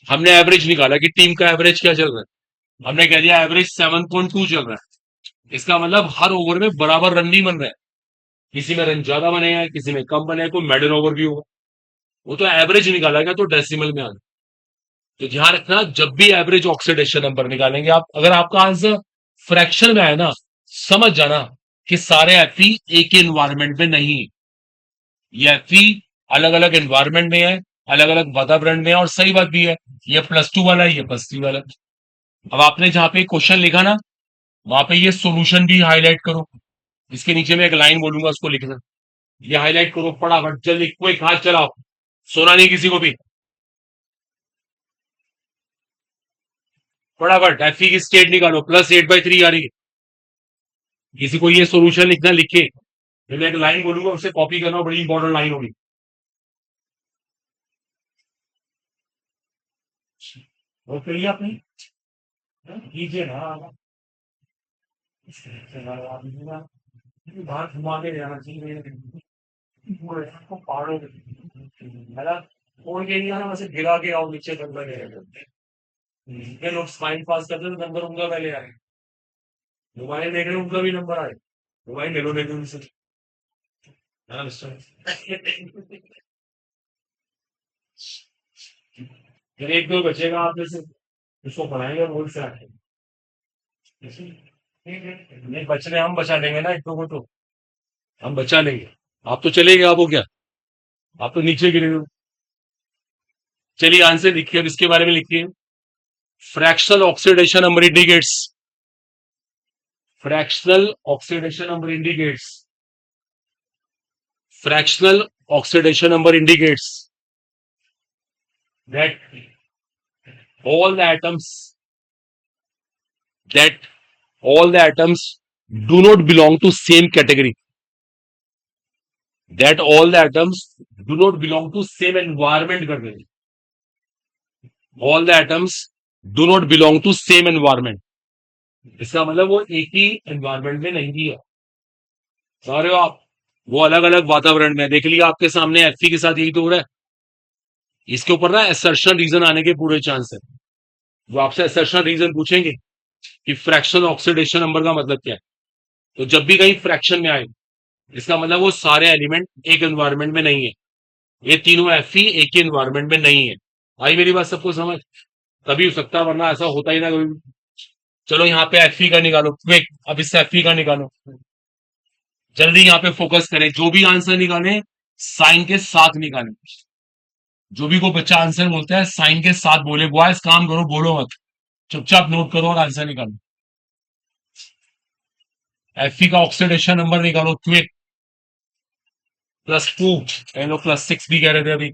हमने एवरेज निकाला कि टीम का एवरेज क्या चल रहा है, हमने कह दिया एवरेज 7.2 चल रहा है। इसका मतलब हर ओवर में बराबर रन नहीं बन रहे हैं, किसी में रन ज्यादा बने हैं, किसी में कम बने हैं, कोई मेडल ओवर भी होगा। वो तो एवरेज निकाला गया तो डेसिमल में आ गया। तो ध्यान रखना, जब भी एवरेज ऑक्सीडेशन नंबर निकालेंगे आप, अगर आपका आंसर फ्रैक्शन में आए ना, समझ जाना कि सारे एफी एक ही एनवायरमेंट में नहीं है। ये एफी अलग अलग एनवायरमेंट में है, अलग अलग वातावरण में है, और सही बात भी है, ये +2 वाला है, ये +3 वाला है। अब आपने जहां पे क्वेश्चन लिखा ना, वहां पे ये सॉल्यूशन भी हाईलाइट करो, इसके नीचे में एक लाइन बोलूंगा उसको लिखना, ये हाईलाइट करो फटाफट जल्दी, कोई हाथ चलाओ, सोना नहीं किसी को भी, फटाफट एफी की स्टेट निकालो, +8/3 आ रही है। किसी को ये सॉल्यूशन लिखना, लिखे, फिर मैं एक लाइन बोलूंगा उसे कॉपी करना, बड़ी इंपॉर्टेंट लाइन होगी। वो करिए आपने, कीजिए ना, बाहर घुमा के जाना चाहिए, को पहाड़ों में, है ना, फोन के नहीं आना, वैसे गिरा के आओ नीचे, बंदा ये लोग स्माइल पास करते तो नंबर उनका पहले आए, मोबाइल देख रहे उनका भी नंबर आए, मोबाइल ले लो लेकिन उनसे। हाँ, मिस्टर। फिर एक दो बचेगा आप में से, उसको पढ़ाएंगे बोल से आके। नहीं बच रहे, हम बचा लेंगे ना एक दो को तो, हम बचा लेंगे। आप तो चले गए, आप हो क्या, आप तो नीचे गिरे हो। चलिए आंसर लिखिए, अब इसके बारे में लिखिए। Fractional oxidation number indicates, fractional oxidation number indicates, fractional oxidation number indicates that all the atoms that all the atoms do not belong to same category, that all the atoms do not belong to same environment कर देंगे, all the atoms do not belong to same environment, इसका मतलब वो एक ही environment में नहीं है सारे आप, वो अलग अलग वातावरण में। देख लिया आपके सामने एफई के साथ यही तो हो रहा है। इसके ऊपर ना असर्शन रीजन आने के पूरे चांस है, वो आपसे असर्शन रीजन पूछेंगे कि फ्रैक्शनल ऑक्सीडेशन नंबर का मतलब क्या है। तो जब भी कहीं फ्रैक्शन में आए, इसका मतलब वो सारे एलिमेंट एक एनवायरमेंट में नहीं है, ये तीनों एफ ही एक ही एनवायरमेंट में नहीं है। आई मेरी बात सबको समझ, तभी हो सकता है, वरना ऐसा होता ही ना कभी। चलो यहाँ पे एफ का निकालो क्विक, अब इससे एफ का निकालो जल्दी, यहाँ पे फोकस करें, जो भी आंसर निकाले साइन के साथ निकालें। जो भी कोई बच्चा आंसर बोलता है साइन के साथ बोले, बॉयज काम करो, बोलो मत, चुपचाप नोट करो और आंसर निकालो। एफ का ऑक्सीडेशन नंबर निकालो क्विक, +2, इन लोग +6 भी कह रहे थे अभी।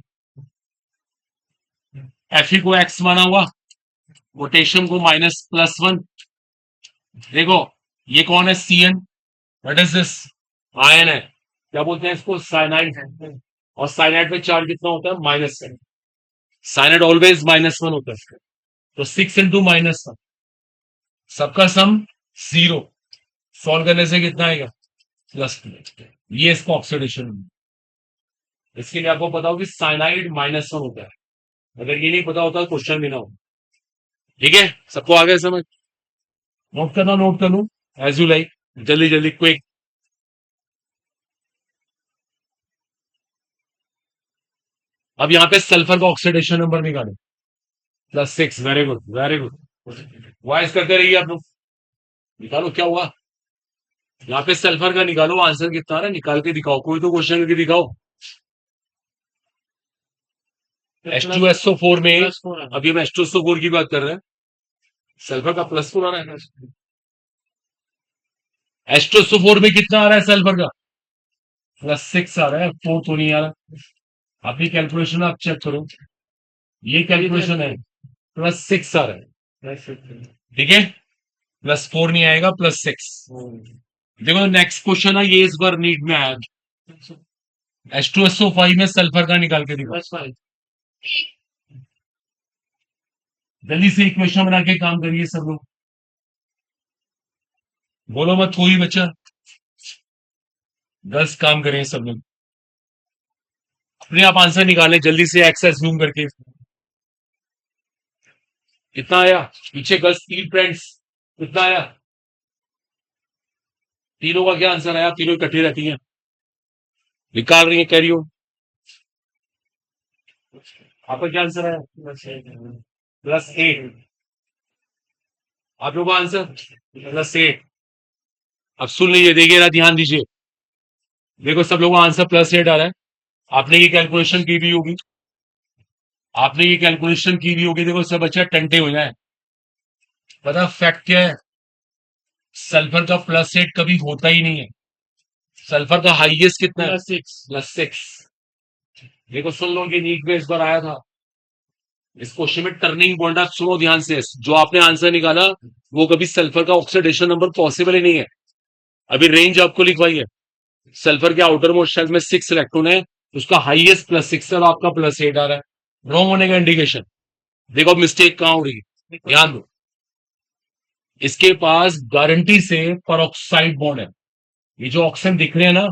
एफ को एक्स माना हुआ, पोटेशियम को -+1। देखो ये कौन है, CN, what is this, ion है, क्या बोलते हैं इसको, साइनाइड है। और साइनाइड पे चार्ज कितना होता है, -1। साइनाइड ऑलवेज -1 होता है, तो 6 इंटू -1, सबका सम 0, सॉल्व करने से कितना आएगा, +2। ये इसको ऑक्सीडेशन, इसके लिए आपको पता हो कि साइनाइड -1 होता है, अगर ये नहीं पता होता क्वेश्चन भी ना हो। ठीक है, सबको आ गया समझ, नोट करना, नोट कर लू एज यू लाइक, जल्दी जल्दी क्विक। अब यहाँ पे सल्फर का ऑक्सीडेशन नंबर निकालो, +6, very good very good, voice करते रहिए आप लोग, निकालो क्या हुआ। यहाँ पे सल्फर का निकालो, आंसर कितना आ रहा है निकाल के दिखाओ, कोई तो क्वेश्चन करके दिखाओ। H2SO4 में, अभी हम H2SO4 की बात कर रहे हैं, सल्फर का +4 आ रहा है। H2SO4 में कितना आ रहा है सल्फर का, +6 आ रहा है, 4 तो नहीं आ रहा। आपकी कैलकुलेशन आप चेक करो, ये कैलकुलेशन है, +6 आ रहा है, ठीक है, +4 नहीं आएगा, +6। देखो नेक्स्ट क्वेश्चन है, ये इस बार नीट में आया, H2SO5 में सल्फर का निकाल के दिखा, जल्दी से इक्वेशन बना के काम करिए सब लोग, बोलो मत कोई बच्चा, 10 काम करें सब लोग, अपने आप आंसर निकालें जल्दी से, एक्सेस जूम करके। कितना आया, पीछे गर्ल्स 3 फ्रेंड्स, कितना आया, तीनों का क्या आंसर आया, तीनों इकट्ठी रहती हैं, निकाल रही है, कह रही हो आपका क्या आंसर आया, +8, आप लोगों का आंसर +8। अब सुन लीजिए, देखिए ना, ध्यान दीजिए, देखो सब लोगों का आंसर +8 आ रहा है, आपने ये कैलकुलेशन की भी होगी, आपने ये कैलकुलेशन की भी होगी, देखो सब बच्चा टंटे हो जाए। पता फैक्ट क्या है, सल्फर का +8 कभी होता ही नहीं है, सल्फर का हाईएस्ट कितना है, +6। देखो सुन लो, कि नीट में इस बार आया था, इस क्वेश्चन में टर्निंग पॉइंट आप सुनो ध्यान से, जो आपने आंसर निकाला वो कभी सल्फर का ऑक्सीडेशन नंबर पॉसिबल ही नहीं है। अभी रेंज आपको लिखवाई है, सल्फर के आउटर मोस्ट शेल में 6 इलेक्ट्रॉन है, उसका हाईएस्ट +6 है, आपका +8 आ रहा है, रॉन्ग होने का इंडिकेशन। देखो मिस्टेक कहां हो रही है, ध्यान दो, इसके पास गारंटी से परऑक्साइड बॉन्ड है, ये जो ऑक्सीजन दिख रहे हैं ना,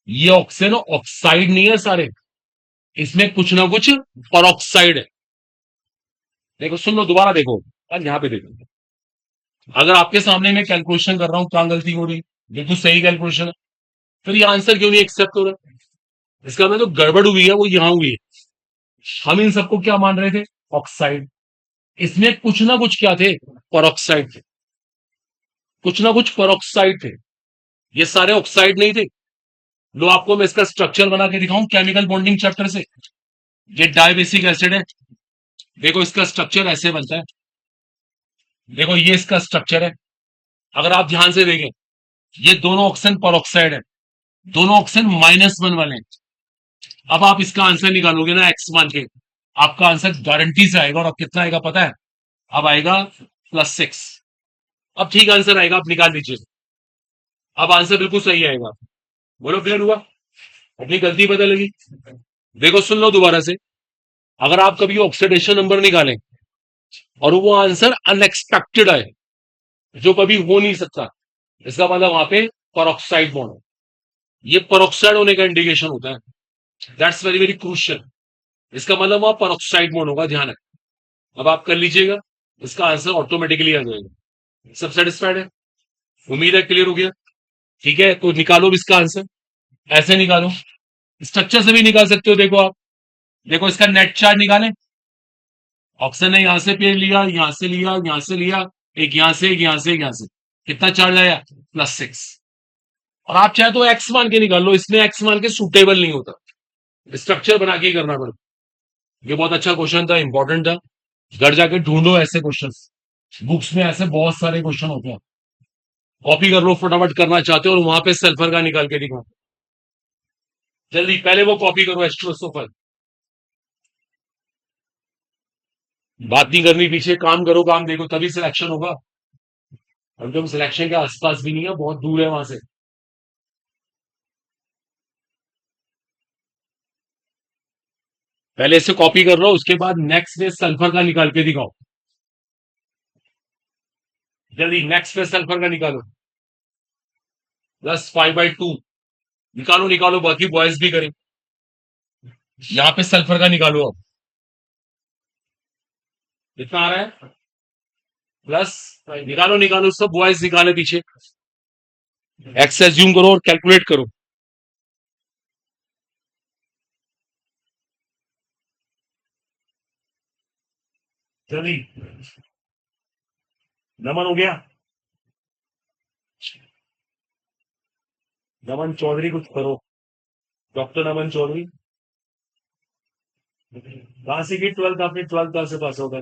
ये ऑक्सीजन ऑक्साइड नहीं है सारे, इसमें कुछ ना कुछ परऑक्साइड है, देखो सुन लो, दोबारा देखो, और यहाँ पे देखो, अगर आपके सामने मैं कैलकुलेशन कर रहा हूँ, कहाँ गलती हो रही, बिल्कुल सही कैलकुलेशन है, फिर ये आंसर क्यों नहीं एक्सेप्ट हो रहा? इसका मतलब जो गड़बड़ हुई है वो यहाँ हुई है। हम इन सबको क्या मान रहे थे? ऑक्साइड। इसमें कुछ ना कुछ क्या थे? परऑक्साइड थे। कुछ ना कुछ परऑक्साइड थे। ये सारे ऑक्साइड नहीं थे। लो आपको मैं इसका स्ट्रक्चर बना के दिखाऊं केमिकल बॉन्डिंग चैप्टर से। ये डाइबेसिक एसिड है। देखो इसका स्ट्रक्चर ऐसे बनता है। देखो ये इसका स्ट्रक्चर है। अगर आप ध्यान से देखें, ये दोनों ऑक्सीजन परऑक्साइड है, दोनों ऑक्सीजन -1 वाले हैं। अब आप इसका आंसर निकालोगे ना एक्स मान के, आपका आंसर गारंटी से आएगा। और अब कितना आएगा पता है? अब आएगा +6। अब ठीक आंसर आएगा, आप निकाल लीजिए। अब आंसर बिल्कुल सही आएगा। बोलो क्लियर हुआ? अपनी गलती पता लगी? देखो सुन लो दोबारा से, अगर आप कभी ऑक्सीडेशन नंबर निकालें और वो आंसर अनएक्सपेक्टेड आए, जो कभी हो नहीं सकता, इसका मतलब वहां पे परऑक्साइड बॉन्ड है। ये परऑक्साइड होने का इंडिकेशन होता है। That's very very crucial. इसका मतलब वहां परऑक्साइड बॉन्ड होगा, ध्यान है। अब आप कर लीजिएगा, इसका आंसर ऑटोमेटिकली आ जाएगा। सब सेटिस्फाइड है? उम्मीद है क्लियर हो गया। ठीक है, तो निकालो भी इसका आंसर। ऐसे निकालो, स्ट्रक्चर से भी निकाल सकते हो। देखो आप, देखो इसका नेट चार्ज निकालें। ऑक्सीजन ने यहां से पेड़ लिया, यहां से लिया, यहां से लिया, एक यहां से, एक यहां से, एक यहां से। कितना चार्ज आया? +6। और आप चाहे तो एक्स मान के निकाल लो, इसमें एक्स मान के सूटेबल नहीं होता, स्ट्रक्चर बना के ही करना पड़ता। ये बहुत अच्छा क्वेश्चन था, इंपॉर्टेंट था। घर जाके ढूंढो ऐसे क्वेश्चन, बुक्स में ऐसे बहुत सारे क्वेश्चन होते हैं। कॉपी कर लो फटाफट, करना चाहते हो, और वहां पे सल्फर का निकाल के दिखाओ जल्दी। पहले वो कॉपी करो एस्ट्रोसोफर। बात नहीं करनी, पीछे काम करो, काम देखो, तभी सिलेक्शन होगा। हम तो सिलेक्शन के आसपास भी नहीं है, बहुत दूर है वहां से। पहले इसे कॉपी कर लो, उसके बाद नेक्स्ट डे सल्फर का निकाल के दिखाओ जल्दी। नेक्स्ट पे सल्फर का निकालो, +5/2। निकालो निकालो, बाकी बॉयज भी करें। यहाँ पे सल्फर का निकालो। अब कितना आ रहा है? प्लस, निकालो निकालो, सब बॉयज निकाले पीछे। एक्स एज्यूम करो और कैलकुलेट करो। जल्दी। नमन हो गया? नमन चौधरी कुछ करो, डॉक्टर नमन चौधरी। कहां से की 12th? आपने 12th कहां से पास होगा?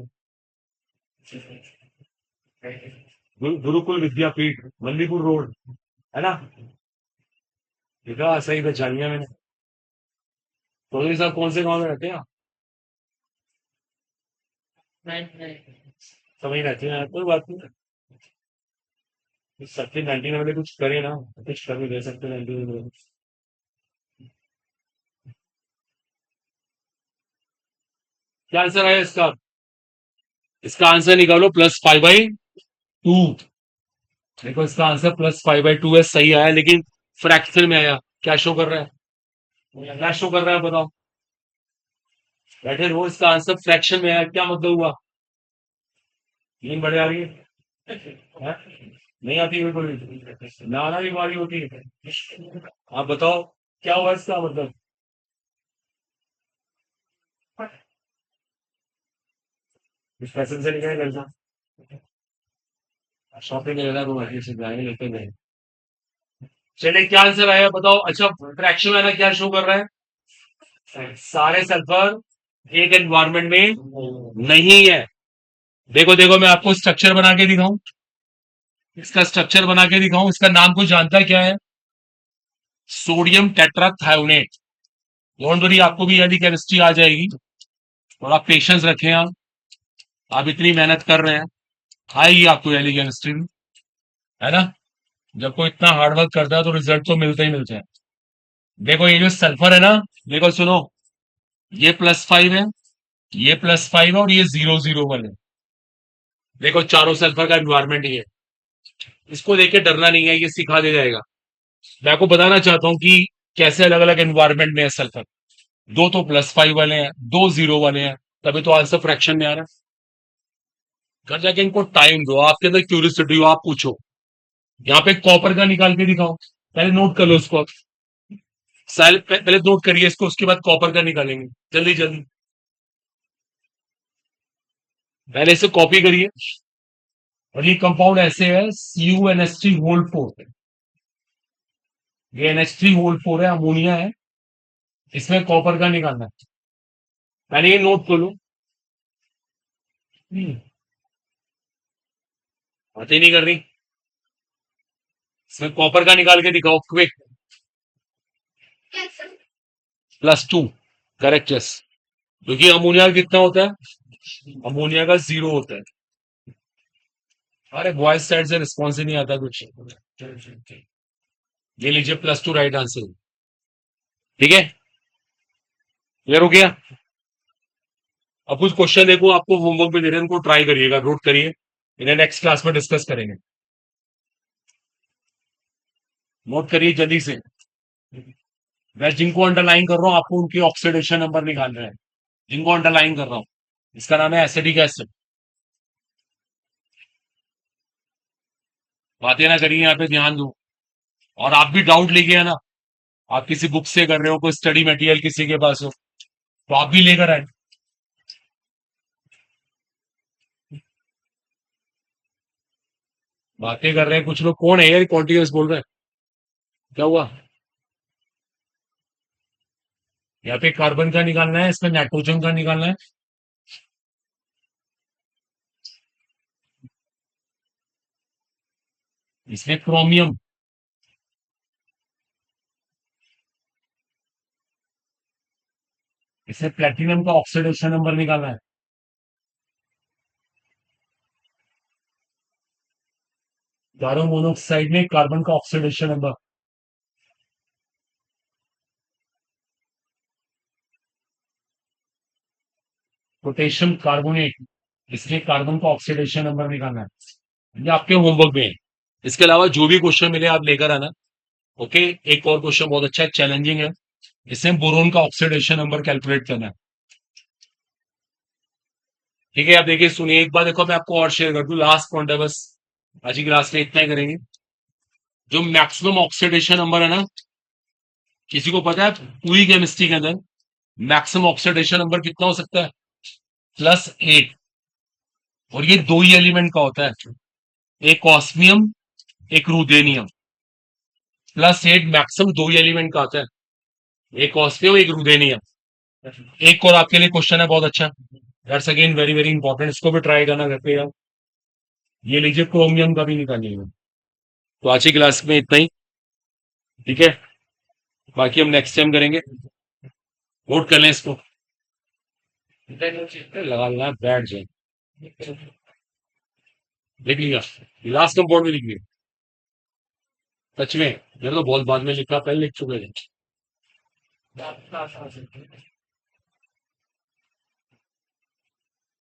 गुरुकुल विद्यापीठ, मल्लीपुर रोड, है ना? देखा, सही पहचानिया मैंने। चौधरी साहब कौन से गांव में रहते हैं? सब वहीं रहते हैं, कोई बात नहीं। सकते 19 वाले कुछ करे ना, कुछ कर भी दे सकते 19 में। क्या आंसर आया इसका? इसका आंसर निकालो, +5/2। देखो इसका आंसर +5/2 है, सही आया, लेकिन फ्रैक्शन में आया। क्या शो कर रहा है? क्या शो कर रहा है बताओ? बैठे रहो, इसका आंसर फ्रैक्शन में आया, क्या मतलब हुआ? नींद बढ़िया आ रही है? नहीं आती बिल्कुल? नाना बीमारी होती है? आप बताओ, क्या हुआ इसका मतलब? इस फैशन से निकले घर से, शॉपिंग में रहना, तो से जाएंगे, लेते गए। चलिए, क्या आंसर आया बताओ? अच्छा, फ्रैक्शन में आना क्या शो कर रहा है? सारे सल्फर एक एनवायरमेंट में नहीं है। देखो देखो, मैं आपको स्ट्रक्चर बना के दिखाऊं, इसका स्ट्रक्चर बना के दिखाऊं। इसका नाम कुछ जानता है क्या है? Sodium tetrathionate. डोंट वरी, आपको भी यदि केमिस्ट्री आ जाएगी। थोड़ा पेशेंस रखें आप इतनी मेहनत कर रहे हैं, आएगी आपको यदि केमिस्ट्री भी, है ना? जब कोई इतना हार्डवर्क करता है तो रिजल्ट तो मिलते ही मिलते हैं। देखो ये जो सल्फर है ना, देखो सुनो, ये +5 है, ये +5 है, और ये 0, 0, 1 है। देखो चारों सल्फर का एनवायरमेंट ही है। इसको देख के डरना नहीं है, ये सिखा दे जाएगा। मैं आपको बताना चाहता हूँ कि कैसे अलग अलग एनवायरमेंट में है सल्फर। दो तो +5 वाले हैं, दो 0 वाले हैं, तभी तो आंसर फ्रैक्शन में आ रहा है। घर जाके इनको टाइम दो, आपके अंदर क्यूरियोसिटी हो, आप पूछो। यहाँ पे कॉपर का निकाल के दिखाओ, पहले नोट कर लो उसको। पहले नोट करिए इसको, उसके बाद कॉपर का निकालेंगे। जल्दी जल्दी, पहले इसे कॉपी करिए। और ये कंपाउंड ऐसे है, CuNH3 होल 4। ये NH3 होल 4 है, अमोनिया है। इसमें कॉपर का निकालना है। पहले ये नोट कर लो। बातें नहीं कर रही। इसमें कॉपर का निकाल के दिखाओ क्विक। +2। Correct, yes. क्योंकि अमोनिया कितना होता है? अमोनिया का 0 होता है। अरे बॉयज साइड से रिस्पॉन्स ही नहीं आता कुछ। ये लीजिए, +2 राइट आंसर। ठीक है, क्लियर हो गया। अब कुछ क्वेश्चन देखो, आपको होमवर्क में दे रहे हैं, उनको ट्राई करिएगा, नोट करिए। इन्हें नेक्स्ट क्लास में डिस्कस करेंगे। नोट करिए जल्दी से। मैं जिनको अंडरलाइन कर रहा हूँ, आपको उनकी ऑक्सीडेशन नंबर निकालना है। जिनको अंडरलाइन कर रहा हूँ, इसका नाम है एसिडिक एसिड। बातें ना करिए, यहाँ पे ध्यान दो। और आप भी डाउट लेके आना। आप किसी बुक से कर रहे हो, कोई स्टडी मटेरियल किसी के पास हो, तो आप भी लेकर आए। बातें कर रहे हैं कुछ लोग, कौन है यार कॉन्टिन्यूस बोल रहे हैं? क्या हुआ? यहाँ पे कार्बन का निकालना है, इसमें नाइट्रोजन का निकालना है। इसमें क्रोमियम। इसमें प्लेटिनम का ऑक्सीडेशन नंबर निकालना है। कार्बन मोनोऑक्साइड में कार्बन का ऑक्सीडेशन नंबर। पोटेशियम कार्बोनेट, इसमें कार्बन का ऑक्सीडेशन नंबर निकालना है। ये आपके होमवर्क में है। इसके अलावा जो भी क्वेश्चन मिले आप लेकर आना। ओके। एक और क्वेश्चन बहुत अच्छा है, चैलेंजिंग है। इसमें बोरोन का ऑक्सीडेशन नंबर कैलकुलेट करना है। ठीक है, आप देखिए सुनिए एक बार, देखो मैं आपको और शेयर कर दूं, लास्ट पॉइंट है बस। आज की क्लास में इतना ही करेंगे। जो मैक्सिमम ऑक्सीडेशन नंबर है ना, किसी को पता है पूरी केमिस्ट्री के अंदर मैक्सिमम ऑक्सीडेशन नंबर कितना हो सकता है? +8। और ये दो ही एलिमेंट का होता है, एक ऑस्मियम, एक रुदेनियम। +8 मैक्सिमम दो ही एलिमेंट का आता है, एक ऑस्मियम, एक रुदेनियम। एक और आपके लिए क्वेश्चन है बहुत अच्छा, that's again very very important, इसको भी ट्राई करना घर पे यार। ये लीजिए, क्रोमियम का भी निकालिएगा। तो आज की क्लास में इतना ही। ठीक है, बाकी हम नेक्स्ट टाइम करेंगे। नोट कर लें इसको, लगा लेना, बैठ जाए। लिख लिया, लास्ट कंपाउंड में लिख लिया। सच में, मेरे तो बहुत बाद में लिखा, पहले लिख चुके थे।